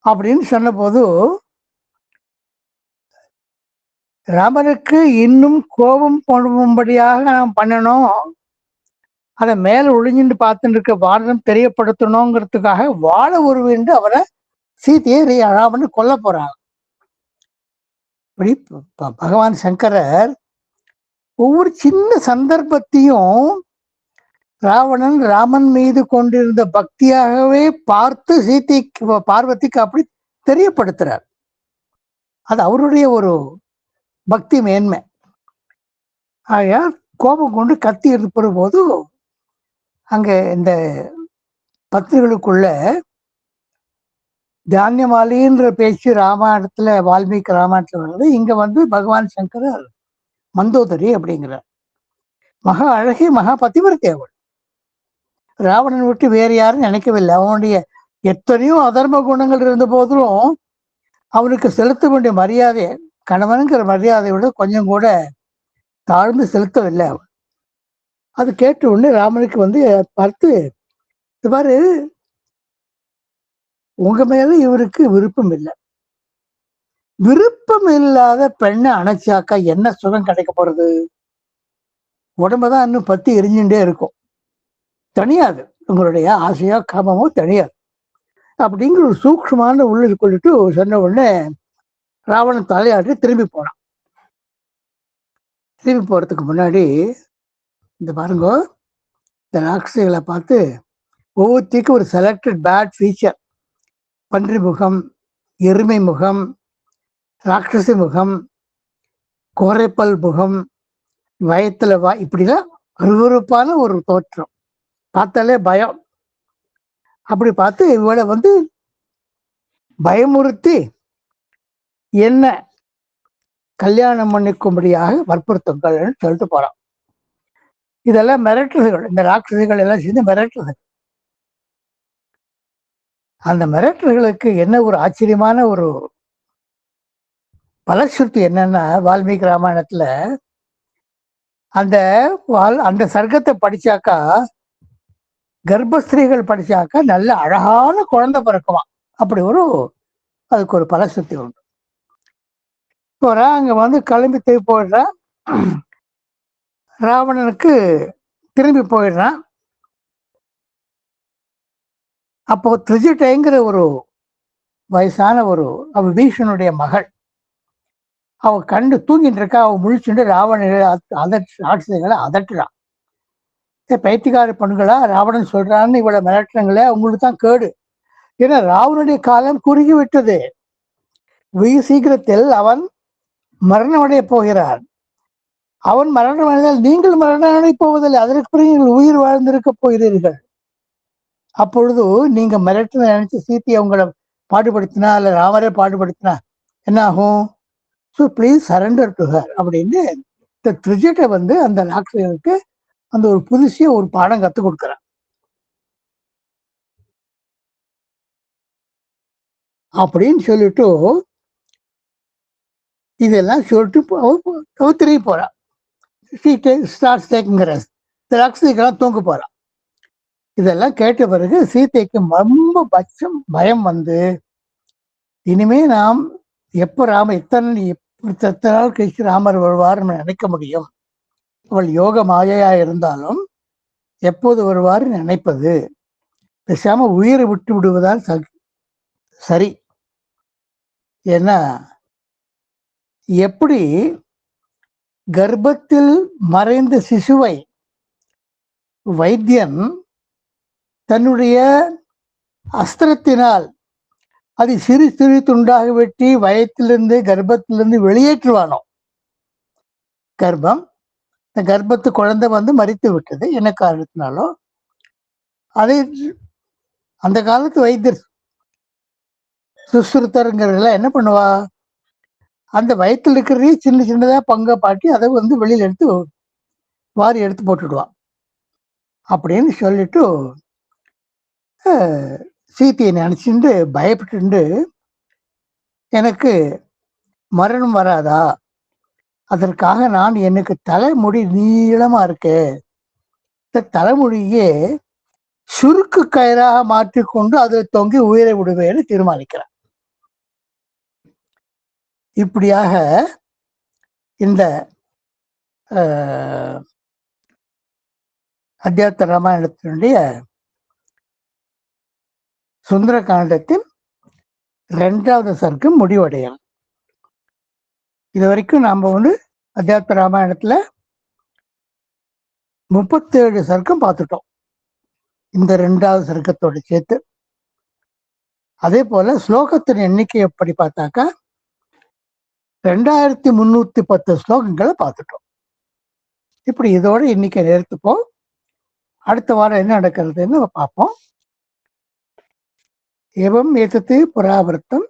அப்படின்னு சொன்ன போது ராமருக்கு இன்னும் கோபம் போடும்படியாக நாம் பண்ணணும், அதை மேல ஒளிஞ்சிட்டு பார்த்துட்டு இருக்க வாரணம் தெரியப்படுத்தணுங்கிறதுக்காக வாழ உருவின்று அவரை சீதையை ராவணன் கொல்ல போறாங்க. இப்படி பகவான் சங்கரர் ஒவ்வொரு சின்ன சந்தர்ப்பத்தையும் ராவணன் ராமன் மீது கொண்டிருந்த பக்தியாகவே பார்த்து சீதைக்கு பார்வதிக்கு அப்படி தெரியப்படுத்துறார். அது அவருடைய ஒரு பக்தி மேன்மை. ஆகையா கோபம் கொண்டு கத்தி எடுப்பது போது அங்க இந்த பக்திகளுக்குள்ள தானியமாலின்ற பேச்சு ராமாயணத்துல, வால்மீகி ராமாயணத்துல வருது. இங்க வந்து பகவான் சங்கரர் மந்தோதரி அப்படிங்கிறார். மகா அழகி, மகா பதிவிரத்தை அவள். ராவணன் விட்டு வேறு யாரும் நினைக்கவில்லை. அவனுடைய எத்தனையோ அதர்ம குணங்கள் இருந்த போதிலும் அவனுக்கு செலுத்த வேண்டிய மரியாதை, கணவனுங்கிற மரியாதையை விட கொஞ்சம் கூட தாழ்ந்து செலுத்தவில்லை அவன். அது கேட்ட உடனே ராமனுக்கு வந்து பார்த்து, இது பாரு, உங்க மேல இவருக்கு விருப்பம் இல்லை. விருப்பம் இல்லாத பெண்ணை அணைச்சாக்கா என்ன சுகம் கிடைக்க போறது? உடம்புதான் இன்னும் பத்தி எரிஞ்சுட்டே இருக்கும், தனியாது. உங்களுடைய ஆசையோ காமமோ தனியாது. அப்படிங்கிற ஒரு சூக்ஷ்மான உள்ள கொள்ளிட்டு சொன்ன உடனே ராவணன் தலையாட்டி திரும்பி போனான். திரும்பி போறதுக்கு முன்னாடி இந்த பாருங்க, இந்த ராட்சசிகளை பார்த்து ஒவ்வொருத்திக்கு ஒரு செலக்டட் பேட் ஃபீச்சர், பன்றி முகம், எருமை முகம், ராட்சசி முகம், கோரைப்பல் முகம், வயத்துல இப்படிலாம் அருவருப்பான ஒரு தோற்றம், பார்த்தாலே பயம். அப்படி பார்த்து இவளை வந்து பயமுறுத்தி என்ன கல்யாணம் பண்ணிக்கும்படியாக வற்புறுத்துங்கள்னு சொல்லிட்டு போறான். இதெல்லாம் மிரட்டுகள். இந்த ராட்சசிகள் எல்லாம் சேர்ந்து மிரட்டுகள். அந்த மிரட்டுகளுக்கு என்ன ஒரு ஆச்சரியமான ஒரு பலஸ்ருதி என்னன்னா, வால்மீகி ராமாயணத்துல அந்த அந்த சர்க்கத்தை படிச்சாக்கா, கர்ப்பஸ்திரீகள் படிச்சாக்கா நல்ல அழகான குழந்தை பிறக்குமா. அப்படி அதுக்கு ஒரு பலஸ்ருதி உண்டு. போறா, அங்க வந்து கிளம்பி போயிடுறான். ராவணனுக்கு திரும்பி போயிடுறான். அப்போ திரிஜிட்டைங்கிற ஒரு வயசான அவ பீஷ்மனுடைய மகள், அவ கண்டு தூங்கிட்டு இருக்கா. அவ முழிச்சுட்டு ராவணனை ராட்சசிகளை அதட்டுறான். பைத்தியக்கார பெண்களா, ராவணன் சொல்றான்னு இவ்வளவு மிரட்டுறங்களே, உங்களுக்கு தான் கேடு. ஏன்னா ராவனுடைய காலம் குறுகி விட்டது. வெகு சீக்கிரத்தில் அவன் மரணமடைய போகிறான். அவன் மரணம் அடைந்தால் நீங்கள் மரணம் அடை போவதில்லை. அதற்கு பிறகு நீங்கள் உயிர் வாழ்ந்திருக்க போகிறீர்கள். அப்பொழுது நீங்க மிரட்டு நினைச்சு சீத்தையை உங்களை பாடுபடுத்தினா, அல்ல ராமரே பாடுபடுத்தினா என்ன ஆகும்? So please surrender to her அப்படின்னு இந்த திரிஜிட்டை வந்து அந்த ராட்சசனுக்கு அந்த ஒரு புதுசிய ஒரு பாடம் கற்றுக் கொடுக்குறான். அப்படின்னு சொல்லிட்டு இதெல்லாம் சொல்லிட்டு திரும்பி போறான். ராட்சசிக்கெல்லாம் தூங்க போறான். இதெல்லாம் கேட்ட பிறகு சீதைக்கு ரொம்ப பயம் வந்து, இனிமே நாம் எப்ப எத்தனை நாள் கழிச்சு ராமர் வருவார் நினைக்க முடியும். அவள் யோக மாயையா இருந்தாலும் எப்போது வருவார் நினைப்பது, பேசாம உயிரை விட்டு விடுவதால் சரி. ஏன்னா எப்படி கர்ப்பத்தில் மறைந்த சிசுவை வைத்தியன் தன்னுடைய அஸ்திரத்தினால் அதை சிறு சிறு துண்டாக வெட்டி வயத்திலிருந்து கர்ப்பத்திலிருந்து வெளியேற்றுவானோ, இந்த கர்ப்பத்து குழந்தை வந்து மரித்து விட்டது என்ன காரணத்தினாலோ, அதை அந்த காலத்து வைத்தியர் சுசுறுத்தருங்கிறதுல என்ன பண்ணுவா, அந்த வயத்தில் இருக்கிறதே சின்ன சின்னதா பங்கா பாட்டி அதை வந்து வெளியில எடுத்து வாரி எடுத்து போட்டுடுவான். அப்படின்னு சொல்லிட்டு சீத்தையை நினைச்சுட்டு பயப்பட்டு, எனக்கு மரணம் வராதா, அதற்காக நான் எனக்கு தலைமுடி நீளமா இருக்கு, இந்த தலைமுடியே சுருக்கு கயிறாக மாற்றிக்கொண்டு அதில் தொங்கி உயிரை விடுவேன்னு தீர்மானிக்கிறார். இப்படியாக இந்த அத்தியாத்ம ராமாயணத்தினுடைய சுந்தர காண்டத்தின் 2வது சர்க்கம் முடிவடையும். இது வரைக்கும் நாம வந்து அத்தியாத்ம ராமாயணத்துல 37 சர்க்கம் பார்த்துட்டோம், இந்த 2வது சர்க்கத்தோட சேர்த்து. அதே போல ஸ்லோகத்தின் எண்ணிக்கை எப்படி பார்த்தாக்கா 2310 ஸ்லோகங்களை பார்த்துட்டோம். இப்படி இதோட எண்ணிக்கை நிறுத்துப்போம். அடுத்த வாரம் என்ன நடக்கிறதுன்னு பார்ப்போம். ஏவம் ஏதத்து புராவர்த்தம்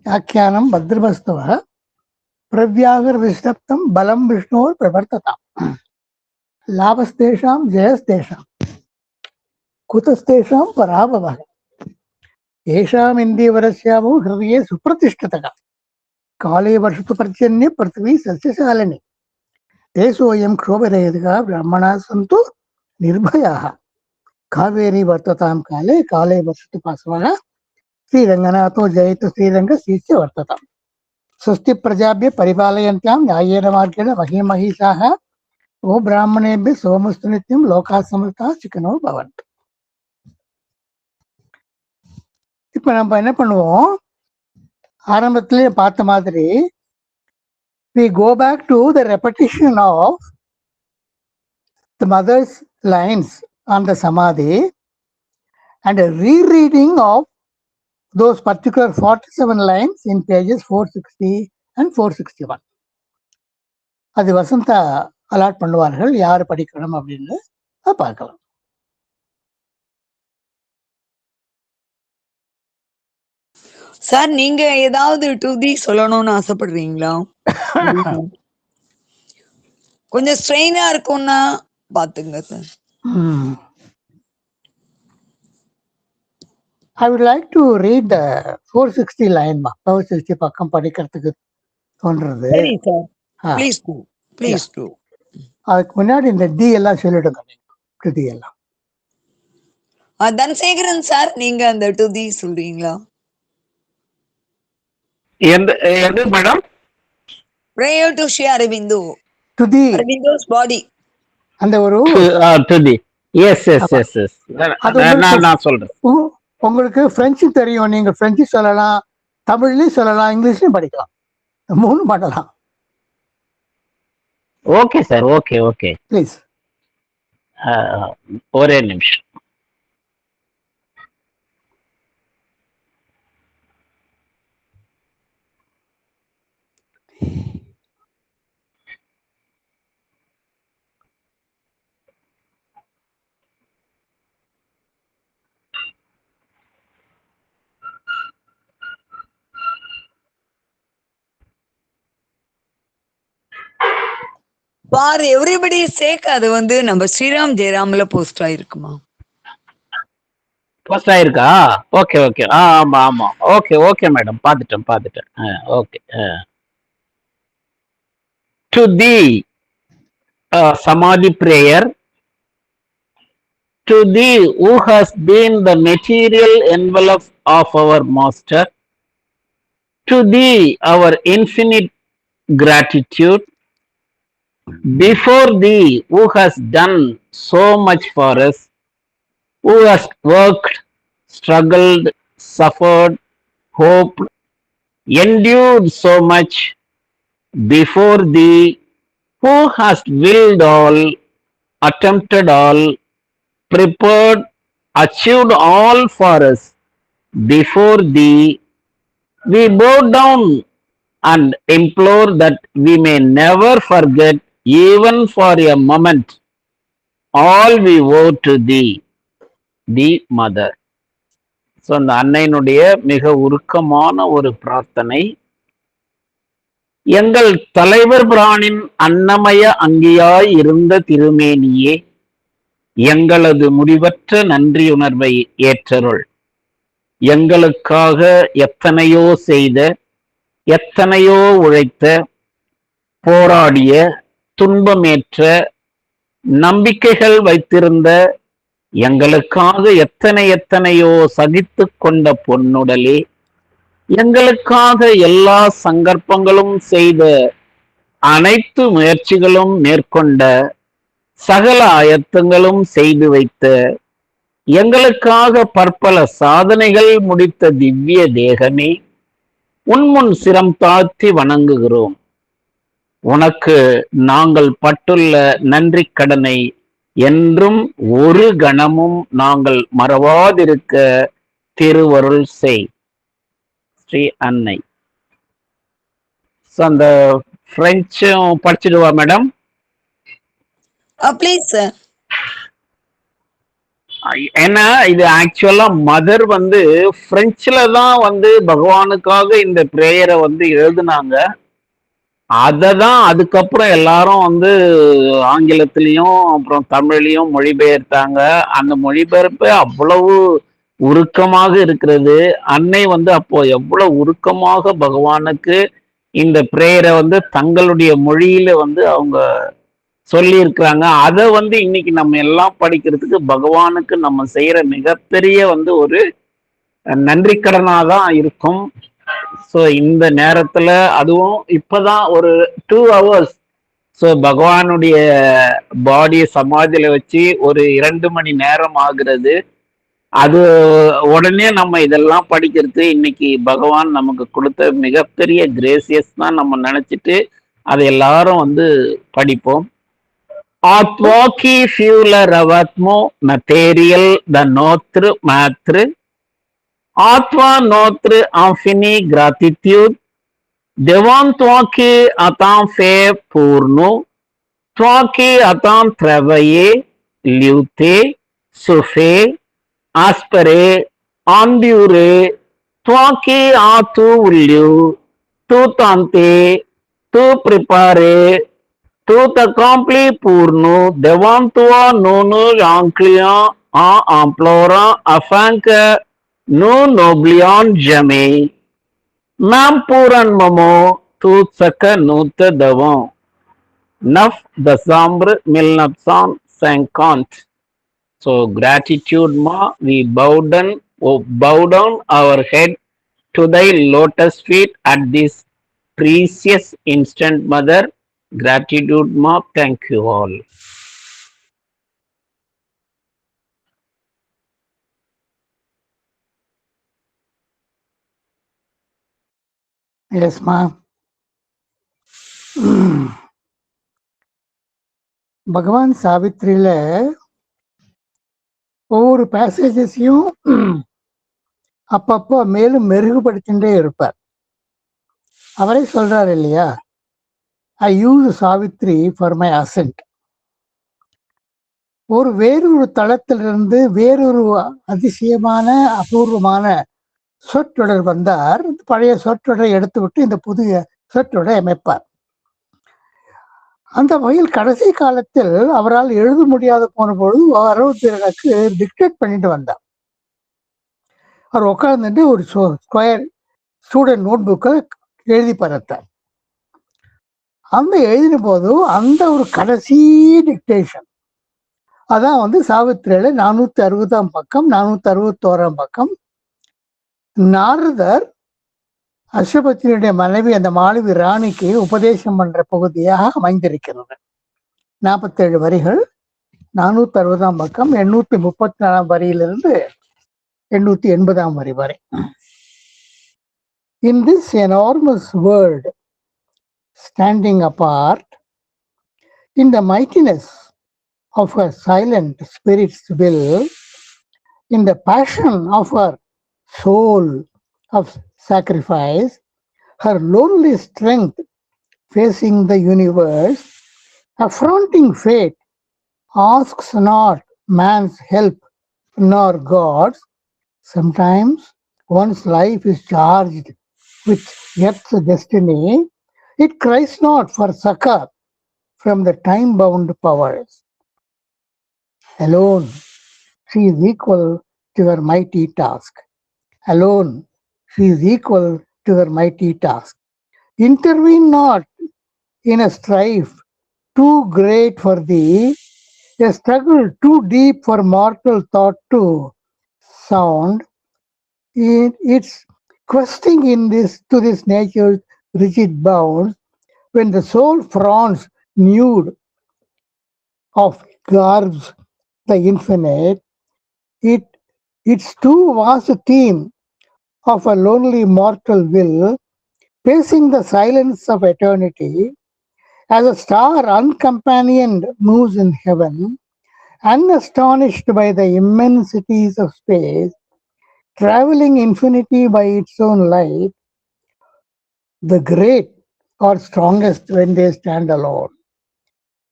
வியாக்கியானம் பத்ரமஸ்தவ பிரவ்யாகர் விஷ்ணப்தம் பலம் விஷ்ணோர் பிரவர்த்ததாம் லாபஸ்தேஷாம் ஜெயஸ்தேஷாம் குதஸ்தேஷாம் பராபவக ஏஷாம் இந்தியவரஸ்யாமோ ஹிருதயே சுப்பிரதிஷ்டிதக காலே வருஷத்து பர்ஜன்ய பிருத்திவி சஸ்யசாலினி தேசோயம் க்ஷோபரேதுகா பிராமணா சந்து நிர்பயாக காவேரி வர்த்ததாம் காலே காலே வருஷத்து பாசவக ஸ்ரீரங்கநாதோ ஜெயத்து ஸ்ரீரங்க சீர்ஷ வர்த்ததாம் स्वस्ति प्रजाभ्य परिपालयन्त्यां न्यायेन मार्गेण महीमहीषाः ओ ब्राह्मणेभ्य सोमस्तु नित्यं लोकाः समस्ताः सुखिनो भवन्तु. இப்போ நம்ம என்ன பண்ணுவோம், ஆரம்பத்திலே பார்த்த மாதிரி we go back to the repetition of the mother's lines on the samadhi and a rereading of those particular 47 lines in pages 460 and 461. அது வசந்தா அலாட் பண்ணுவார்கள் யார் படிக்கணும் அப்படின்னு பார்க்கலாம். சார் நீங்க ஏதாவது டு தி சொல்லணும்னு ஆசைப்படுறீங்களா? கொஞ்சம் ஸ்ட்ரெயினா இருக்கும்னா பாத்துங்க sir. I would like to read the 460 line, 460 பக்கம் படிக்கிறதுக்கு தோன்றது. சரி சார், ஆ, ப்ளீஸ் டூ, ப்ளீஸ் டூ. அதுக்கு முன்னாடி இந்த டி எல்லாம் சொல்லிடுங்க, டு தி எல்லாம். தனசேகரன் சார், நீங்க அந்த டு தி சொல்றீங்களா? எது madam? Prayer to Shri Aurobindo, டு தி Aurobindo's body. அந்த ஒரு to the. Yes yes yes yes. அது உங்களுக்கு நான் சொல்றேன். உங்களுக்கு பிரெஞ்சு தெரியும், நீங்க பிரெஞ்சு சொல்லலாம், தமிழ்லயும் சொல்லலாம், இங்கிலீஷ்லயும் படிக்கலாம், 3 பண்ணலாம். Okay sir, okay okay. Please. ஒரே நிமிஷம். For everybody's sake, அது வந்து நம்ம ஸ்ரீராம் ஜெயராம்ல போஸ்ட் ஆயிருக்குமா? போஸ்ட் ஆயிருக்கா? Okay okay. ஆமா ஆமா. ஓகே ஓகே மேடம், பார்த்துட்டேன். Okay. To the Samadhi prayer, to thee who has been the material envelope of our master, to thee our infinite gratitude, before thee who has done so much for us, who has worked, struggled, suffered, hoped, endured so much, before thee who has willed all, attempted all, prepared, achieved all for us, before thee we bow down and implore that we may never forget, even for a moment, all we owe to thee, the mother. So அந்த அன்னையினுடைய மிக உருக்கமான ஒரு பிரார்த்தனை. எங்கள் தலைவர் பிரானின் அன்னமய அங்கியாய் இருந்த திருமேனியே, எங்களது முடிவற்ற நன்றியுணர்வை ஏற்றருள். எங்களுக்காக எத்தனையோ செய்த, எத்தனையோ உழைத்த, போராடிய, துன்பமேற்ற, நம்பிக்கைகள் வைத்திருந்த, எங்களுக்காக எத்தனையோ சகித்து கொண்ட பொன்னுடலே, எங்களுக்காக எல்லா சங்கற்பங்களும் செய்த, அனைத்து முயற்சிகளும் மேற்கொண்ட, சகல ஆயத்தங்களும் செய்து வைத்த, எங்களுக்காக பற்பல சாதனைகள் முடித்த திவ்ய தேகமே, உன்முன் சிரம் தாழ்த்தி வணங்குகிறோம். உனக்கு நாங்கள் பட்டுள்ள நன்றி கடனை என்றும் ஒரு கணமும் நாங்கள் மறவாதிருக்க திருவருள் செய். ஸ்ரீ அன்னை. அந்த பிரெஞ்சும் படிச்சிடுவா மேடம்? Please sir. ஏன்னா இது ஆக்சுவலா மதர் வந்து பிரெஞ்சுல தான் வந்து பகவானுக்காக இந்த பிரேயரை வந்து எழுதுனாங்க. அததான் அதுக்கப்புறம் எல்லாரும் வந்து ஆங்கிலத்திலையும் அப்புறம் தமிழ்லையும் மொழிபெயர்த்தாங்க. அந்த மொழிபெயர்ப்பு அவ்வளவு உருக்கமாக இருக்கிறது. அன்னை வந்து அப்போ எவ்வளவு உருக்கமாக பகவானுக்கு இந்த பிரேயரை வந்து தங்களுடைய மொழியில வந்து அவங்க சொல்லி இருக்கிறாங்க. அதை வந்து இன்னைக்கு நம்ம எல்லாம் படிக்கிறதுக்கு பகவானுக்கு நம்ம செய்யற மிகப்பெரிய வந்து ஒரு நன்றி கடனாதான் இருக்கும். ஸோ இந்த நேரத்துல அதுவும் இப்பதான் ஒரு 2 hours ஸோ பகவானுடைய பாடியை சமாதியில வச்சு ஒரு 2 மணி நேரம் ஆகுறது. அது உடனே நம்ம இதெல்லாம் படிக்கிறது இன்னைக்கு பகவான் நமக்கு கொடுத்த மிகப்பெரிய கிரேசியஸ் தான் நம்ம நினைச்சிட்டு அதை எல்லாரும் வந்து படிப்போம். ஆத்வா கி ஃபியூல ரவத்மோ மட்டேரியல் த நோத்ரு மாத்ரு Atma notre infinie gratitude, devant toi qui attends fait pour nous, toi qui attends travailler, lutter, souffrir, aspirer, endurer, Toi che a tu voulu, tout tenter, tout préparer, tout accompli pour nous, devant toi nous nous inclinons en implorant afin que nous n'oublions jamais, même pour un moment, tout ce que nous te devons. 9 décembre 1950. So gratitude ma, we bow down our head to thy lotus feet at this precious instant, Mother. Gratitude ma, thank you all. எஸ்மா. பகவான் சாவித்திரியில ஒவ்வொரு பேசேஜஸையும் அப்பப்போ மேலும் மெருகுபடுத்தின்றே இருப்பார். அவரே சொல்றாரு இல்லையா, I use Savitri for my ascent. வேறொரு தளத்திலிருந்து வேறொரு அதிசயமான அபூர்வமான சொற்றொடர் வந்தார். பழைய சொற்றொடரை எடுத்து விட்டு இந்த புதிய சொற்றொடரை அமைப்பார். அந்த வகையில் கடைசி காலத்தில் அவரால் எழுத முடியாத போன பொழுது அரவத்திற்கு டிக்டேட் பண்ணிட்டு வந்தார். அவர் உட்கார்ந்துட்டு ஒரு ஸ்கொயர் ஸ்டூடெண்ட் நோட் புக்கை எழுதி பார்த்தார். அந்த எழுதின போது அந்த ஒரு கடைசி டிக்டேஷன் அதான் சாவித்திரியில 460 பக்கம் 461 பக்கம் நாரதர் அஸ்வபத்தினுடைய மனைவி அந்த மாளவி ராணிக்கு உபதேசம் பண்ற பகுதியாக அமைந்திருக்கிறது. 47 வரிகள், 460 பக்கம், 834 வரியிலிருந்து 880 வரி வரை. In this enormous world standing apart, in the mightiness of her silent spirit's will, in the passion of her soul of sacrifice, her lonely strength facing the universe, affronting fate, asks not man's help nor God's. Sometimes one's life is charged with earth's destiny. It cries not for succor from the time-bound powers. Alone, she is equal to her mighty task. Alone, she is equal to her mighty task. Intervene not in a strife too great for thee, a struggle too deep for mortal thought to sound. It's questing to this nature's rigid bounds, when the soul fronts nude of garbs the infinite, its too vast theme of a lonely mortal will, pacing the silence of eternity, as a star uncompanioned moves in heaven, unastonished by the immensities of space, traveling infinity by its own light. The great are strongest when they stand alone.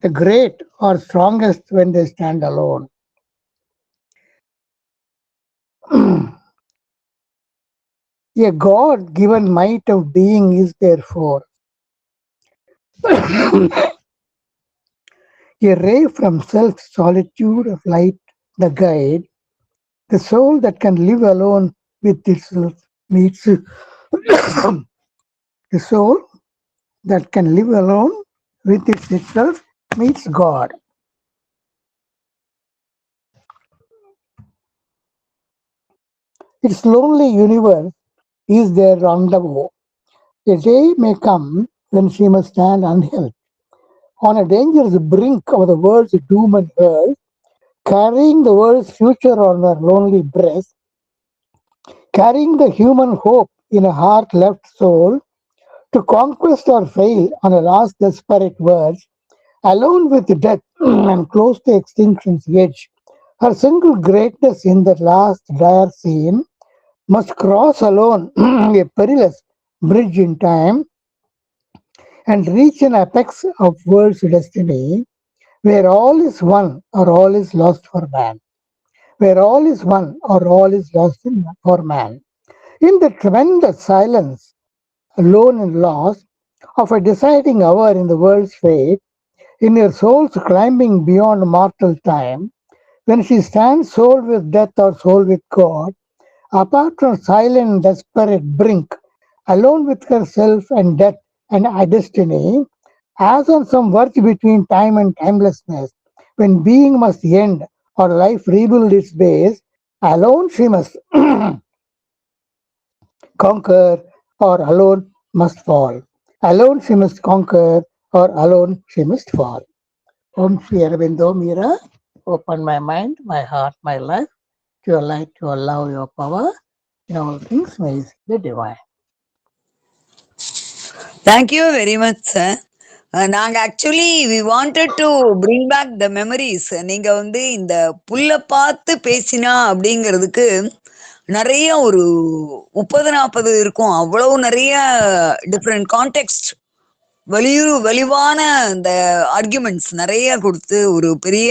The great are strongest when they stand alone. A God-given might of being is therefore a ray from self-solitude of light, the guide. The soul that can live alone with itself meets the soul that can live alone with itself meets God. Its lonely universe is their rendezvous. A day may come when she must stand unhelped on a dangerous brink of the world's doom and hurt, carrying the world's future on her lonely breast, carrying the human hope in a heart left soul, to conquest or fail on a last desperate verge, alone with death and close to extinction's edge. Her single greatness in that last dire scene must cross alone a perilous bridge in time and reach an apex of world's destiny, where all is won or all is lost for man. Where all is won or all is lost for man. In the tremendous silence, alone and lost, of a deciding hour in the world's fate, in your soul's climbing beyond mortal time, when she stands soul with death or soul with God, apart from silent desperate brink, alone with herself and death and her destiny, as on some verge between time and timelessness, when being must end or life rebuild its base, alone she must conquer or alone must fall. Alone she must conquer or alone she must fall. Om Sri Aurobindo Mira, open my mind, my heart, my life, to your light, to your love, your power. In all things may be divine. Thank you very much sir. நாங்க actually we wanted to bring back the memories. நீங்க வந்து இந்த புல்ல பார்த்து பேசினா அப்படிங்கிறதுக்கு நிறைய ஒரு 30-40 இருக்கும். அவ்வளவு நிறைய டிஃப்ரெண்ட் கான்டெக்ஸ்ட் வலிவான இந்த ஆர்குமெண்ட்ஸ் நிறைய கொடுத்து ஒரு பெரிய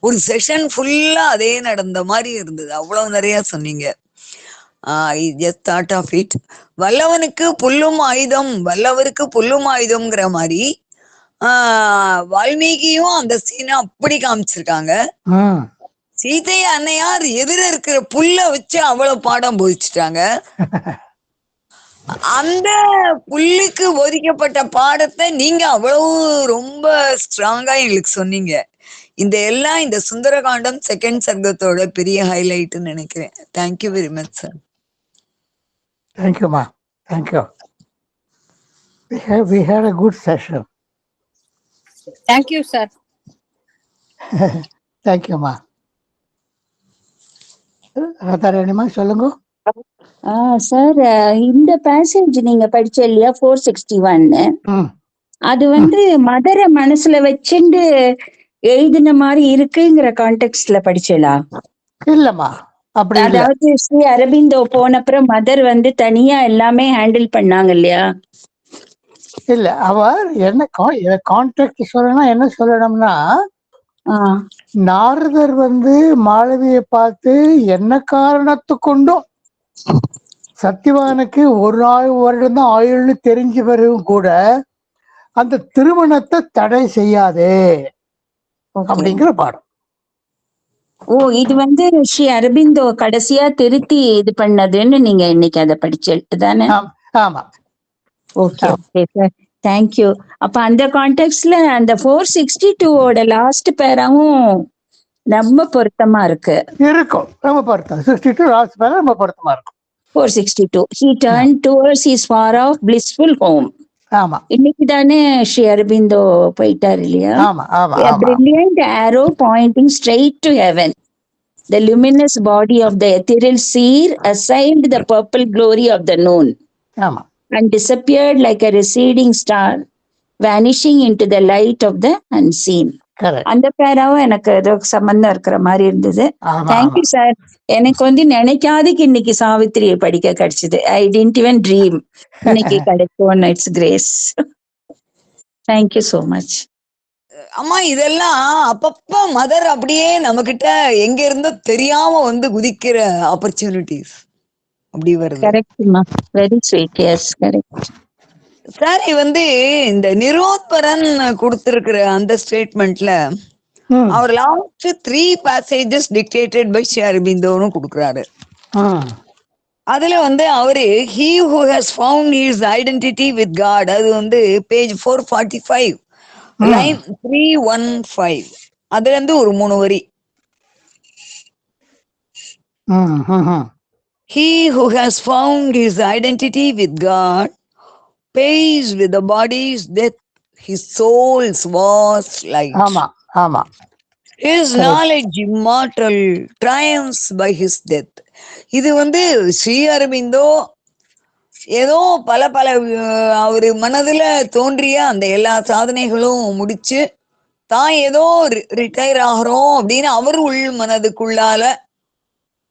ஒரு செஷன் ஃபுல்லா அதே நடந்த மாதிரி இருந்தது. அவ்வளவு நிறைய சொன்னீங்க. I just thought of it. வல்லவனுக்கு புல்லும் ஆயுதம், வல்லவருக்கு புல்லும் ஆயுதம்ங்கிற மாதிரி வால்மீகியும் அந்த சீனை அப்படி காமிச்சிருக்காங்க. சீதை அன்னையார் எதிர இருக்கிற புல்ல வச்சு அவ்வளவு பாடம் போதிச்சுட்டாங்க. அந்த புல்லுக்கு போதிக்கப்பட்ட பாடத்தை நீங்க அவ்வளவு ரொம்ப ஸ்ட்ராங்கா எங்களுக்கு சொன்னீங்க. இந்த சுந்தரகாண்டம் செகண்ட் சர்க்கத்தோட பெரிய ஹைலைட்னு நினைக்கிறேன். Thank you very much sir. Thank you, ma. Thank you. We had a good session. Thank you, sir. Thank you, ma. ராதாராணிமா சொல்லுங்க. சார், இந்த பேசேஜ் நீங்க படிச்ச இல்லையா 461, அது வந்து மதரை மனசுல வச்சுட்டு எழுதின மாதிரி இருக்குங்கிற கான்டெக்ட்ல படிச்சலா? இல்லம்மா, அப்படி இல்ல. அதாவது ஸ்ரீ அரபிந்தோ போனப்புறம் மதர் வந்து தனியா எல்லாமே ஹேண்டில் பண்ணாங்க இல்லையா? இல்ல, அவர் என்ன கான்டெக்ட் சொல்லணும், என்ன சொல்லணும்னா, நாரதர் வந்து மாளவியை பார்த்து என்ன காரணத்து கொண்டும் சத்தியவானுக்கு ஒரு வருடம் தான் ஆயுள்னு தெரிஞ்ச பிறகும் கூட அந்த திருமணத்தை தடை செய்யாதே அப்படிங்கிற பாடம். ஓ, இது வந்து ஸ்ரீ அரபிந்தோ கடைசியா திருத்தி இது பண்ணதுன்னு நீங்க இன்னைக்கு அதை படிச்சுட்டு தானே? ஆமா. Okay okay sir, thank you. அப்ப அந்த கான்டெக்ட்ல அந்த 462ஓட லாஸ்ட் பேராவும் ரொம்ப பொருத்தமா இருக்கும். ரொம்ப பொருத்தம். 62 லாஸ்ட் பேரா ரொம்ப பொருத்தமா இருக்கும். 462 he turned towards his far off blissful home. ஆமா, இன்னைக்கு தானே ஸ்ரீ அரபிந்தோ போயிட்டார் இல்லையா? ஆமா ஆமா. A brilliant arrow pointing straight to heaven. The luminous body of the ethereal seer assailed the purple glory of the noon. ஆமா. And disappeared like a receding star, vanishing into the light of the unseen. அந்த பேராவும் எனக்கு ஏதோ சம்பந்தம் இருக்கிற மாதிரி இருந்தது. Thank you sir. எனக்கு வந்து நினைக்காதுக்கு இன்னைக்கு சாவித்திரியை படிக்க கிடைச்சது. ஐ டிடன்ட் ஈவன் ட்ரீம் இன்னைக்கு கிடைக்கும். It's grace. Thank you so much. அம்மா, இதெல்லாம் அப்பப்ப மதர் அப்படியே நம்ம கிட்ட எங்க இருந்தோ தெரியாம வந்து குதிக்கிற ஆப்பர்ச்சுனிட்டிஸ் அப்படி வருது. கரெக்ட்மா, very sweet. Yes, correct sir. வந்து இந்த நிரோத்பரன் கொடுத்திருக்கிற அந்த ஸ்டேட்மெண்ட்ல அவர் last 3 passages dictated by Sri அரபிந்தோன்னு கொடுக்குறாரு. அதுல வந்து அவரு he who has found his identity with God, அது வந்து பேஜ் 445 லைன் 315, அதுல இருந்து ஒரு 3 வரி. He who has found his identity with God pays with the body's death his soul's vast light. His knowledge immortal triumphs by his death. இது வந்து ஸ்ரீ அரபிந்தோ ஏதோ பல அவரு மனதுல தோன்றிய அந்த எல்லா சாதனைகளும் முடிச்சு தான் ஏதோ ரிட்டையர் ஆகிறோம் அப்படின்னு அவர் உள் மனதுக்குள்ளால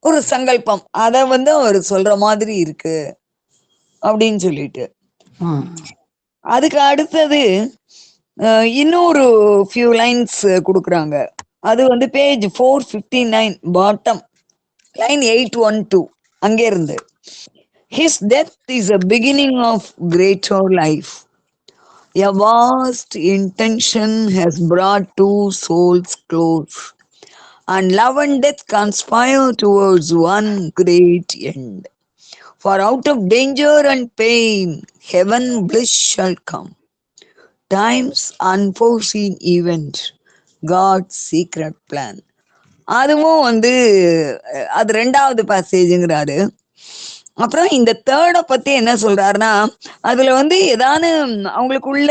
ஒரு சங்கல்பம், அத வந்து அவர் சொல்ற மாதிரி இருக்கு அப்படின்னு சொல்லிட்டு. அதுக்கு அடுத்தது இன்னொரு ஃபியூ லைன்ஸ் கொடுக்குறாங்க. அது வந்து பேஜ் 459 பாட்டம் லைன் 812 அங்கே இருந்து. His death is a beginning of greater life. A vast intention has brought two souls close, and love and death conspire towards one great end. For out of danger and pain, heaven bliss shall come. Time's unforeseen event, God's secret plan. அதுவும் வந்து அது ரெண்டாவது பேசேஜுங்கிறாரு. அப்புறம் இந்த தேர்டை பத்தி என்ன சொல்றாருன்னா, அதுல வந்து ஏதானு அவங்களுக்குள்ள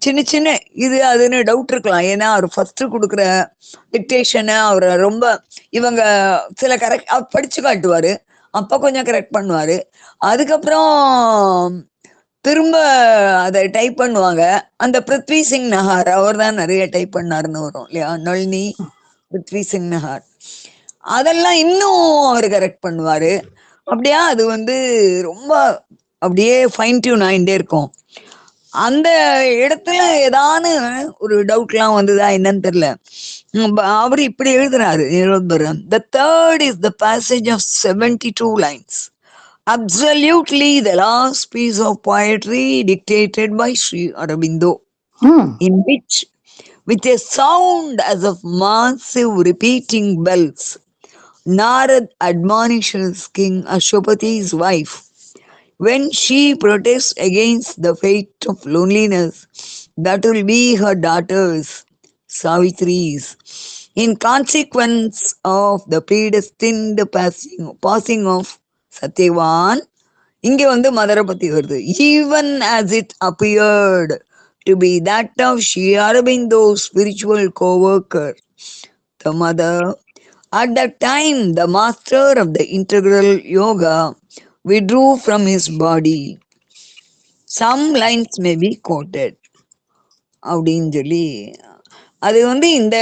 சின்ன சின்ன இது அதுன்னு டவுட் இருக்கலாம். ஏன்னா அவர் ஃபர்ஸ்ட் கொடுக்குற டிக்டேஷனை அவர் ரொம்ப இவங்க சில கரெக்ட் படிச்சு காட்டுவாரு, அப்ப கொஞ்சம் கரெக்ட் பண்ணுவாரு, அதுக்கப்புறம் திரும்ப அதை டைப் பண்ணுவாங்க. அந்த பிருத்வி சிங் நஹார் அவர் தான் நிறைய டைப் பண்ணாருன்னு வரும் இல்லையா, நளினி பிருத்வி சிங் நஹார், அதெல்லாம் இன்னும் அவர் கரெக்ட் பண்ணுவாரு. அப்படியா அது வந்து ரொம்ப அப்படியே ஃபைன் டியூன் ஆகிட்டே இருக்கும். அந்த இடத்துல ஏதானு ஒரு டவுட்லாம் வந்ததா என்னன்னு தெரியல. அவர் இப்படி எழுதுறாரு நிரோத்பரன். The third is the passage of 72 lines. Absolutely the last piece of poetry dictated by Sri Aurobindo, in which, with a sound as of massive repeating bells, Narad admonishes King Ashwapati's wife when she protests against the fate of loneliness that will be her daughter's, Savitri's, in consequence of the predestined passing of Satyavan. இங்க வந்து மதரை பத்தி வருது. Even as it appeared to be that of Sri Aurobindo's spiritual co-worker, the mother. At that time, the master of the integral yoga withdrew from his body. Some lines may be quoted. அப்படின்னு சொல்லி அது வந்து இந்த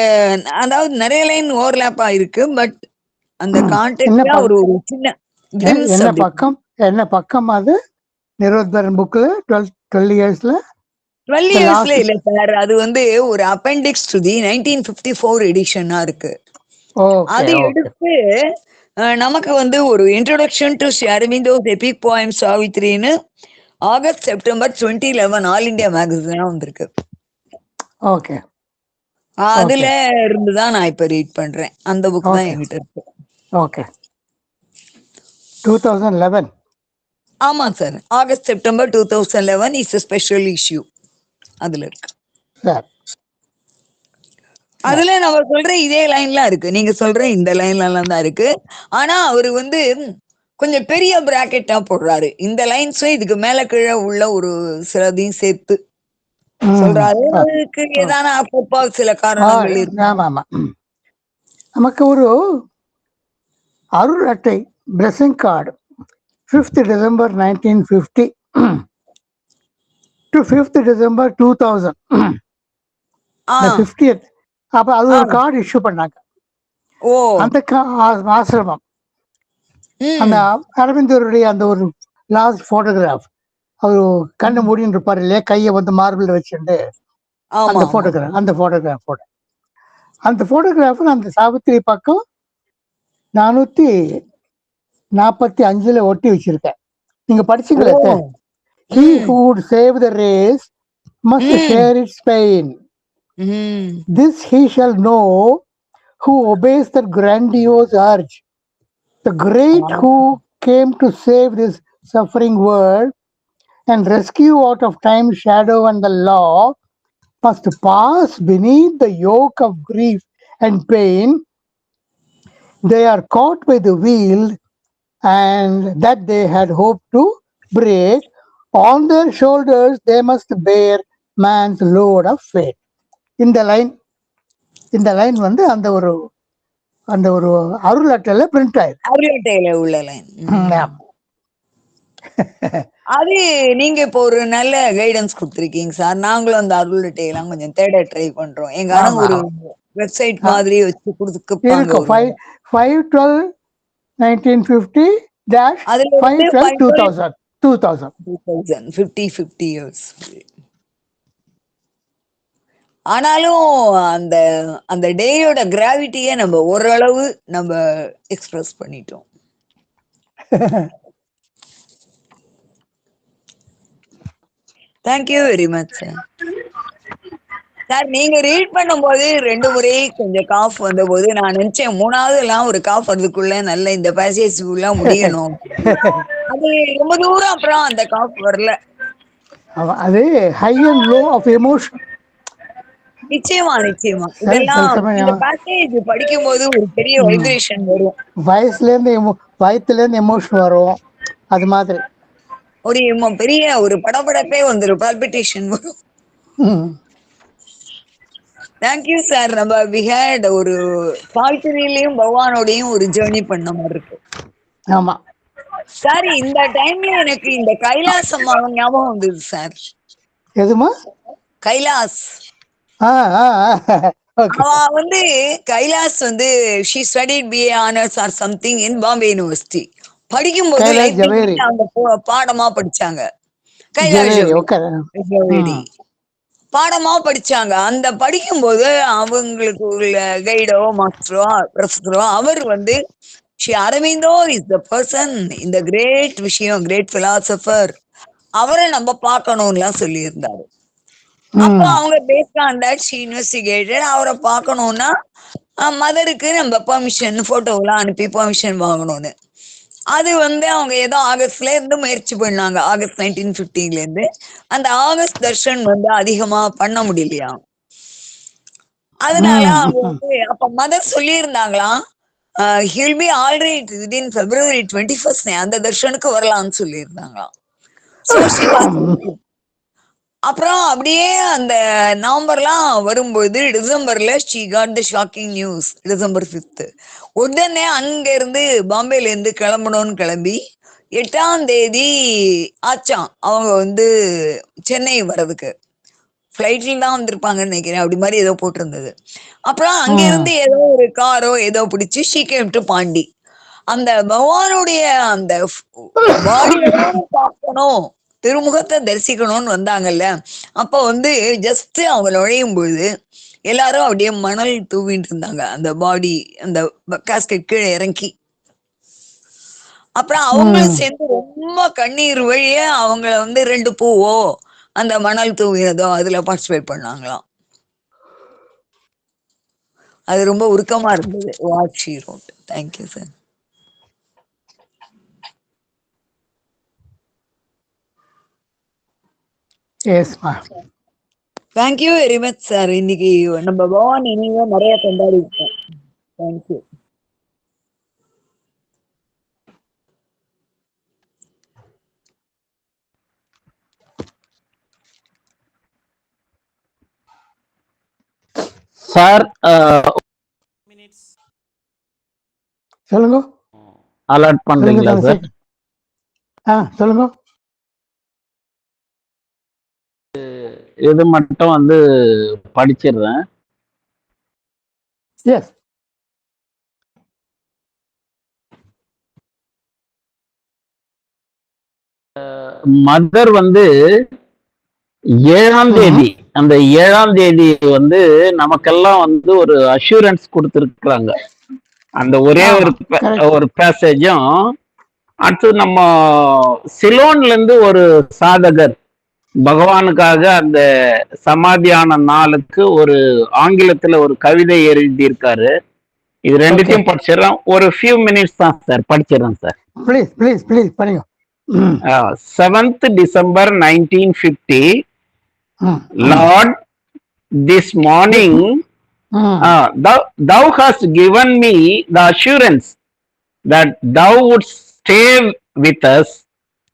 அதாவது நிறைய line ஓவர்லாப்பா இருக்கு. But அந்த கான்டெக்ட்ல ஒரு சின்ன என்ன பக்கம் அது நிரோத்பரன் புக்ல 12 இயர்ஸ்ல 12 இயர்ஸ்ல இல்ல சார், அது வந்து ஒரு அப்பெண்டிக்ஸ் டு தி 1954 எடிஷனா இருக்கு. அது எடுத்து நமக்கு வந்து ஒரு introduction to Sri Aurobindo's epic poem சாவித்ரின்னு ஆகஸ்ட் செப்டம்பர் 2011 ஆல் இண்டியா மேகசினா வந்திருக்கு. ஓகே, அதுல இருந்துதான் நான் இப்ப ரீட் பண்றேன். அந்த புக் தான் என்கிட்ட இருக்கு. ஓகே, 2011. ஆமா sir, August September 2011 is a special issue. அதுல இருக்கு சார். அதுல நம்ம சொல்ற இதே லைன்லாம் இருக்கு, நீங்க சொல்ற இந்த லைன்ல எல்லாம் தான் இருக்கு. ஆனா அவரு வந்து கொஞ்சம் பெரிய பிராக்கெட்டா போடுறாரு. இந்த லைன்ஸும் இதுக்கு மேல கீழே உள்ள ஒரு சிலதையும் சேர்த்து சொல்றாரு. அதுக்கு ஏதான அப்பப்போ சில காரணங்கள் இருக்கு. நமக்கு ஒரு அருள் அட்டை blessing card 5th December 1950 to 5th December 2000, 50th. அப்ப அது ஒரு கார்டு இஷ்யூ பண்ணாங்க. அந்த ஆசிரமம் அந்த அரவிந்தருடைய அந்த ஒரு லாஸ்ட் போட்டோகிராஃப், அவரு கண்ணு மூடின்னு இருப்பாரு இல்லையா, கையை வந்து மார்பிள் வச்சுட்டு அந்த போட்டோகிராஃப் அந்த போட்டோகிராஃப் அந்த சாவித்திரி பக்கம் 445 ஒட்டி வச்சிருக்கேன். நீங்க படிச்சீங்களே, he who would save the race must share its pain. This he shall know who obeys the grandiose urge. The great who came to save this suffering world and rescue out of time's shadow and the law must pass beneath the yoke of grief and pain. They are caught by the wheel and that they had hoped to break. On their shoulders they must bear man's load of fate. இந்த line வந்து அந்த ஒரு அருள் அட்டையில print ஆயிருக்கு. அருள் அட்டையில உள்ள line அது நீங்க இப்போ ஒரு நல்ல கைடன்ஸ் கொடுத்துருக்கீங்க சார். நாங்களும் அந்த அருள் அட்டையெல்லாம் கொஞ்சம் தேட ட்ரை பண்றோம். எங்க ஒரு வெப்சைட் மாதிரி வச்சு கொடுத்துருப்பாங்க. 5/12/1950-5/12/2000 50 ஆனாலும் அந்த டேயோட கிராவிட்டியை நம்ம ஓரளவு நம்ம எக்ஸ்பிரஸ் பண்ணிட்டோம். Thank you very much sir. Sir நீங்க ரீட் பண்ணும்போது 2 முறை கொஞ்சம் காஃப் வந்தபோது நான் நினைச்சேன் 3வது எல்லாம் ஒரு காஃப் வரதுக்குள்ள நல்ல இந்த பேசேஜ்க்குள்ள முடியணும். அது ரொம்ப தூரம் அப்புறம் அந்த காஃப் வரல. அது high and low of emotion. நிச்சயமா நிச்சயமா சில இதெல்லாம் இந்த சமயம் பேசேஜ் படிக்கும்போது ஒரு பெரிய வைப்ரேஷன் வரும். வயசுலேருந்து வயத்துலேருந்து எமோஷன் வரும். அது மாதிரி ஒரு பெரிய ஒரு படபடப்பே வந்துடும், பால்பிட்டேஷன் வரும். Thank you sir. நம்ம விஹேட் ஒரு பால்கனிலையும் பகவானோடையும் ஒரு ஜேர்னி பண்ண மாதிரி இருக்கு. ஆமா சார் இந்த டைம்ல எனக்கு இந்த கைலாஸ் அம்மாவை ஞாபகம் வந்தது சார். எதுமா? கைலாஸ் அவ வந்து கைலாஸ் வந்து she studied BA honours or something in Bombay university. படிக்கும்போது அந்த பாடமா படிச்சாங்க. கைலாஷ் ஜவேரி பாடமா படிச்சாங்க. அந்த படிக்கும்போது அவங்களுக்கு உள்ள கைடோ மாஸ்டரோ ப்ரொஃபஸரோ அவர் வந்து Shri Aurobindo is the person இந்த கிரேட் விஷயம், கிரேட் பிலாசபர், அவரை நம்ம பார்க்கணும்லாம் சொல்லியிருந்தாரு. அப்போ அவங்க based on that she investigated. அவரை பார்க்கணும்னா மதருக்கு நம்ம பெர்மிஷன் போட்டோலாம் அனுப்பி பெர்மிஷன் வாங்கணும்னு. அது வந்து அவங்க ஏதோ ஆகஸ்ட்ல இருந்து முயற்சி பண்ணாங்க. ஆகஸ்ட் 1950 இருந்து அந்த ஆகஸ்ட் தர்ஷன் வந்து அதிகமா பண்ண முடியலையா. அதனால அவங்க வந்து அப்ப மதர் சொல்லியிருந்தாங்களாம், he'll be alright within February 21st அந்த தர்ஷனுக்கு வரலாம்னு சொல்லியிருந்தாங்களாம். அப்புறம் அப்படியே அந்த நவம்பர்லாம் வரும்போது டிசம்பர்ல she got the shocking news. December 5th உடனே அங்க இருந்து பாம்பேல இருந்து கிளம்பணும்னு கிளம்பி 8ஆம் தேதி ஆச்சாம் அவங்க வந்து சென்னை வர்றதுக்கு. ஃப்ளைட்ல தான் வந்திருப்பாங்கன்னு நினைக்கிறேன், அப்படி மாதிரி ஏதோ போட்டிருந்தது. அப்புறம் அங்க இருந்து ஏதோ ஒரு காரோ ஏதோ பிடிச்சி ஷீ கேம் டு பாண்டி. அந்த பகவானுடைய அந்த பாடியோட பார்க்கணும், திருமுகத்தை தரிசிக்கணும்னு வந்தாங்கல்ல. அப்ப வந்து ஜஸ்ட் அவங்க நுழையும் பொழுது எல்லாரும் அப்படியே மணல் தூவிட்டு இருந்தாங்க அந்த பாடி, அந்த காஸ்கெட் கீழே இறங்கி. அப்புறம் அவங்களும் சேர்ந்து ரொம்ப கண்ணீர் வழிய அவங்கள வந்து 2 பூவோ அந்த மணல் தூவினதோ அதுல பார்ட்டிசிபேட் பண்ணாங்களாம். அது ரொம்ப உருக்கமா இருந்தது. What she road. Thank you sir. Thank you very much sir. இன்னைக்கு நம்ம பவானி நினைவா நிறைய கொண்டாடி இருக்கோம். தேங்க்யூ. சார் சொல்லுங்க. அலர்ட் பண்றீங்களா சார்? சொல்லுங்க. இது மட்டும் வந்து படிச்சிடுறேன். எஸ். மதர் வந்து 7ஆம் தேதி, அந்த 7ஆம் தேதி வந்து நமக்கெல்லாம் வந்து ஒரு அஷூரன்ஸ் கொடுத்துருக்குறாங்க. அந்த ஒரே ஒரு பேசேஜும். அடுத்து நம்ம சிலோன்ல இருந்து ஒரு சாதகர் பகவானுக்காக அந்த சமாதியான நாளுக்கு ஒரு ஆங்கிலத்துல ஒரு கவிதை எழுதியிருக்காரு. இது ரெண்டுத்தையும் படிச்சிடறேன். ஒரு ஃபியூ மினிட்ஸ் தான் சார், படிச்சிடறேன் சார். ப்ளீஸ் ப்ளீஸ் ப்ளீஸ் பண்ணுங்க. 7th December 1950. Lord, this morning thou hast given me the assurance that thou wouldst stay with us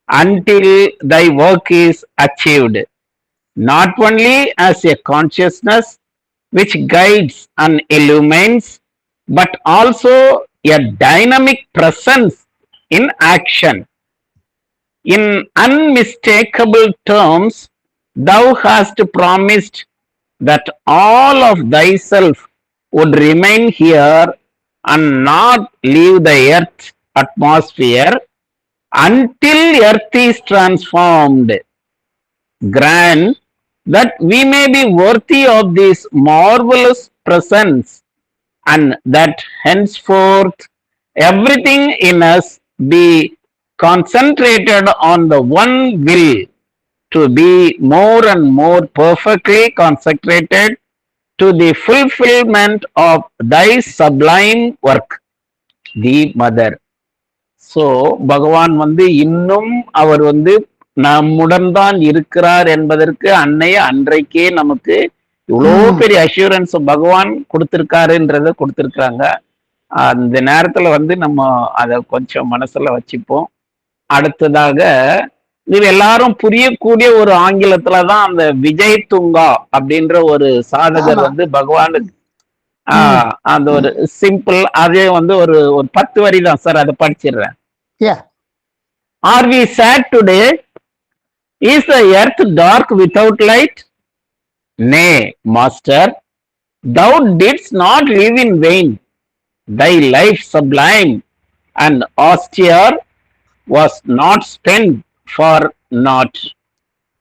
until thy work is achieved, not only as a consciousness which guides and illumines, but also a dynamic presence in action. In unmistakable terms, thou hast promised that all of thyself would remain here and not leave the earth atmosphere until earth is transformed. Grant that we may be worthy of this marvelous presence, and that henceforth everything in us be concentrated on the one will to be more and more perfectly consecrated to the fulfillment of thy sublime work, the mother. So பகவான் வந்து இன்னும் அவர் வந்து நம்முடன் தான் இருக்கிறார் என்பதற்கு அன்னைய அன்றைக்கே நமக்கு இவ்வளோ பெரிய அஷூரன்ஸ் பகவான் கொடுத்திருக்காருன்றத கொடுத்திருக்காங்க. அந்த நேரத்துல வந்து நம்ம அத கொஞ்சம் மனசுல வச்சுப்போம். அடுத்ததாக இது எல்லாரும் புரியக்கூடிய ஒரு ஆங்கிலத்துலதான் அந்த விஜய் துங்கா அப்படின்ற ஒரு சாதகர் ஆமா. வந்து பகவானுக்கு அந்த ஒரு சிம்பிள் அதே வந்து ஒரு ஒரு 10 வரி தான் சார், அதை படிச்சிடுறேன். Yeah. Are we sad today? Is the earth dark without light? Nay, master, thou didst not live in vain. Thy life sublime and austere was not spent for naught.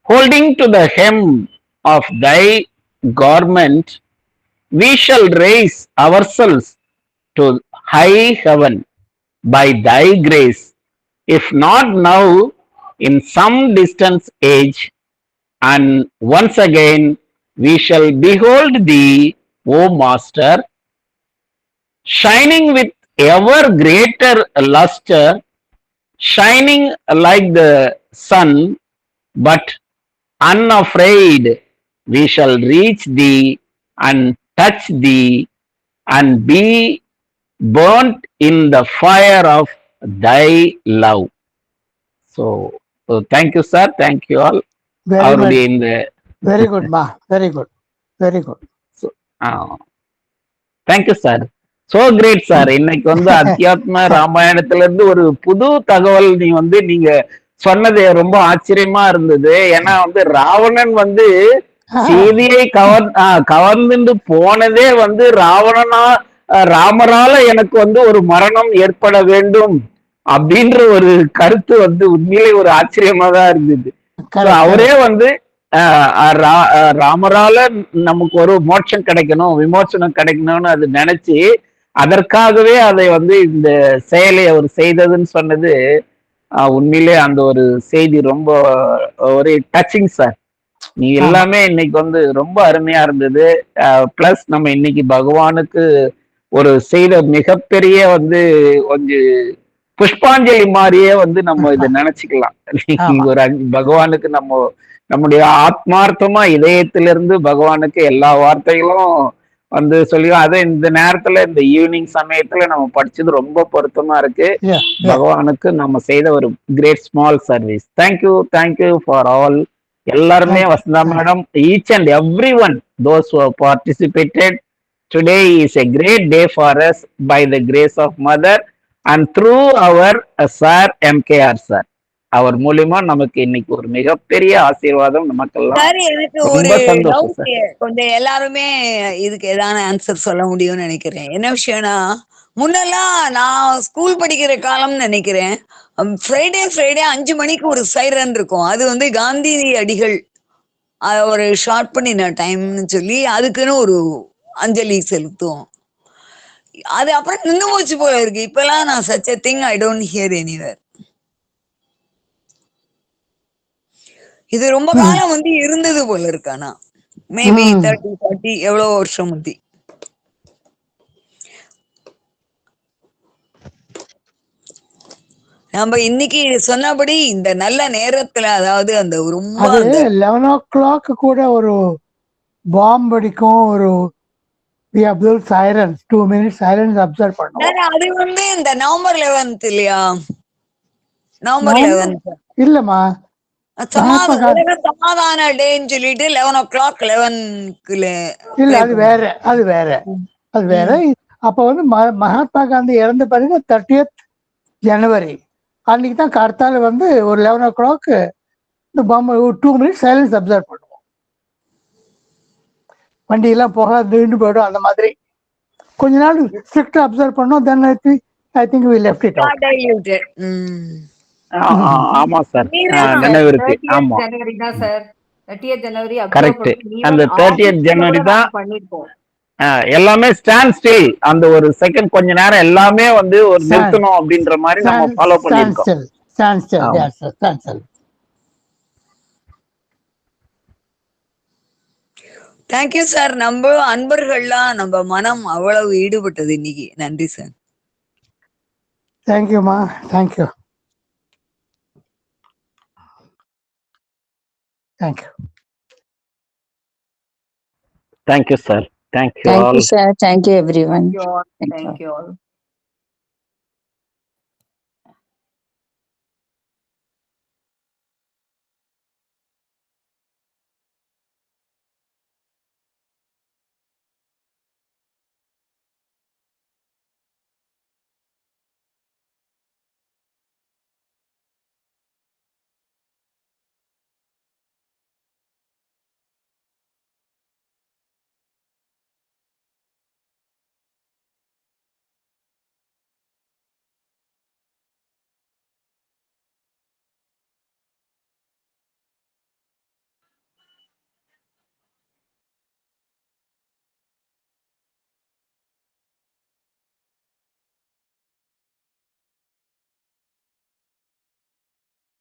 Holding to the hem of thy garment, we shall raise ourselves to high heaven by thy grace, if not now, in some distant age, and once again we shall behold thee, O Master, shining with ever greater luster, shining like the sun, but unafraid we shall reach thee and touch thee and be burnt in the fire of thy love. So thank you sir, thank you all. Very அவருடைய much. இந்த Very good, ma. Very good. Very good. Thank you sir. So great sir. இன்னைக்கு வந்து அத்தியாத்ம ராமாயணத்துல இருந்து ஒரு புது தகவல் நீங்க சொன்னது ரொம்ப ஆச்சரியமா இருந்தது. ஏன்னா வந்து ராவணன் வந்து சீதையை கவர்ந்துட்டு போனதே வந்து ராமரால எனக்கு வந்து ஒரு மரணம் ஏற்பட வேண்டும் அப்படின்ற ஒரு கருத்து வந்து உண்மையிலே ஒரு ஆச்சரியமா தான் இருந்தது. அவரே வந்து ராமரால நமக்கு ஒரு மோட்சம் கிடைக்கணும், விமோச்சனம் கிடைக்கணும்னு அது நினைச்சு அதற்காகவே அதை வந்து இந்த செயலை அவர் செய்ததுன்னு சொன்னது உண்மையிலே அந்த ஒரு செய்தி ரொம்ப ஒரு டச்சிங் சார். நீ எல்லாமே இன்னைக்கு வந்து ரொம்ப அருமையா இருந்தது. பிளஸ் நம்ம இன்னைக்கு பகவானுக்கு ஒரு செய்த மிகப்பெரிய வந்து கொஞ்சம் புஷ்பாஞ்சலி மாதிரியே வந்து நம்ம இதை நினைச்சுக்கலாம். ஒரு பகவானுக்கு நம்முடைய ஆத்மார்த்தமா இதயத்திலிருந்து பகவானுக்கு எல்லா வார்த்தைகளும் வந்து சொல்லி அதை இந்த நேரத்துல இந்த ஈவினிங் சமயத்துல நம்ம படிச்சது ரொம்ப பொருத்தமா இருக்கு. பகவானுக்கு நம்ம செய்த ஒரு great small service. Thank you for all. எல்லாருமே Vasantha madam, each and every one those who have participated. Today is a great day for us by the grace of mother and through our sir MKR sir. அவர் மூலியமா நமக்கு இன்னைக்கு ஒரு மிகப்பெரிய ஆசீர்வாதம் நமக்கெல்லாம். எனக்கு ஒரு கொஞ்சம் எல்லாருமே இதுக்கு ஏதான ஆன்சர் சொல்ல முடியும்னு நினைக்கிறேன். என்ன விஷயம்னா, முன்னெல்லாம் நான் ஸ்கூல் படிக்கிற காலம்னு நினைக்கிறேன், ஃப்ரைடே 5 மணிக்கு ஒரு சைரன் இருக்கும். அது வந்து காந்தி அடிகள் ஒரு ஷார்ட் பண்ணின டைம்னு சொல்லி அதுக்குன்னு ஒரு அஞ்சலி செலுத்துவோம். அது அப்புறம் நின்று போச்சு போல இருக்கு. இப்பெல்லாம் நான் such a thing I don't hear anywhere. இது ரொம்ப காலம் வந்து இருந்தது போல இருக்கானா, மேபி 30-40 எவ்வளவு வருஷம் முந்தி. நம்ம இன்னைக்கு சொன்னபடி இந்த நல்ல நேரத்துல, அதாவது அந்த ரொம்ப 11 o'clock கூட ஒரு பாம்பு அடிக்கும், ஒரு சைலன்ஸ் 2 minutes சைலன்ஸ் அப்சர்வ் பண்ணுவோம். அது வந்து இந்த நவம்பர் 11th இல்லையா? நவம்பர் 11th இல்லம்மா, சமாதான டேன்னு சொல்லிட்டு 11 o'clock 11க்குல இல்ல, அது வேற. அப்ப வந்து மகாத்மா காந்தி இறந்த பிறகு 30th ஜனவரி அன்னைக்கு தான் கார்த்தால வந்து ஒரு 11 o'clock இந்த பாம்பு 2 minutes சைலன்ஸ் அப்சர்வ் பண்ணுவோம். வண்டி எல்லாம் போக நின்று போயிடும். அந்த மாதிரி கொஞ்ச நாள் ஸ்ட்ரிக்டா அப்சர்வ் பண்ணோம். Then I think we left it out. ஆமா சார், நினைவு இருக்கு. ஆமா, ஜனவரி தான் சார், 30th ஜனவரி. கரெக்ட். அந்த 30th ஜனவரி தான் பண்ணிருப்போம். எல்லாமே ஸ்டாண்ட் ஸ்டில். அந்த ஒரு செகண்ட் கொஞ்ச நேரம் எல்லாமே வந்து ஒரு நிறுத்தணும் அப்படின்ற மாதிரி நம்ம ஃபாலோ பண்ணிருக்கோம். Thank you sir. நம்ம அன்பர்கள்லாம் நம்ம மனம் அவ்வளவு ஈடுபட்டது இன்னைக்கு. நன்றி சார். தேங்க்யூம்மா, thank you, thank you. Thank you sir. Thank you Thank all. you, sir. Thank you, everyone. Thank you all. Thank you all. Thank you all.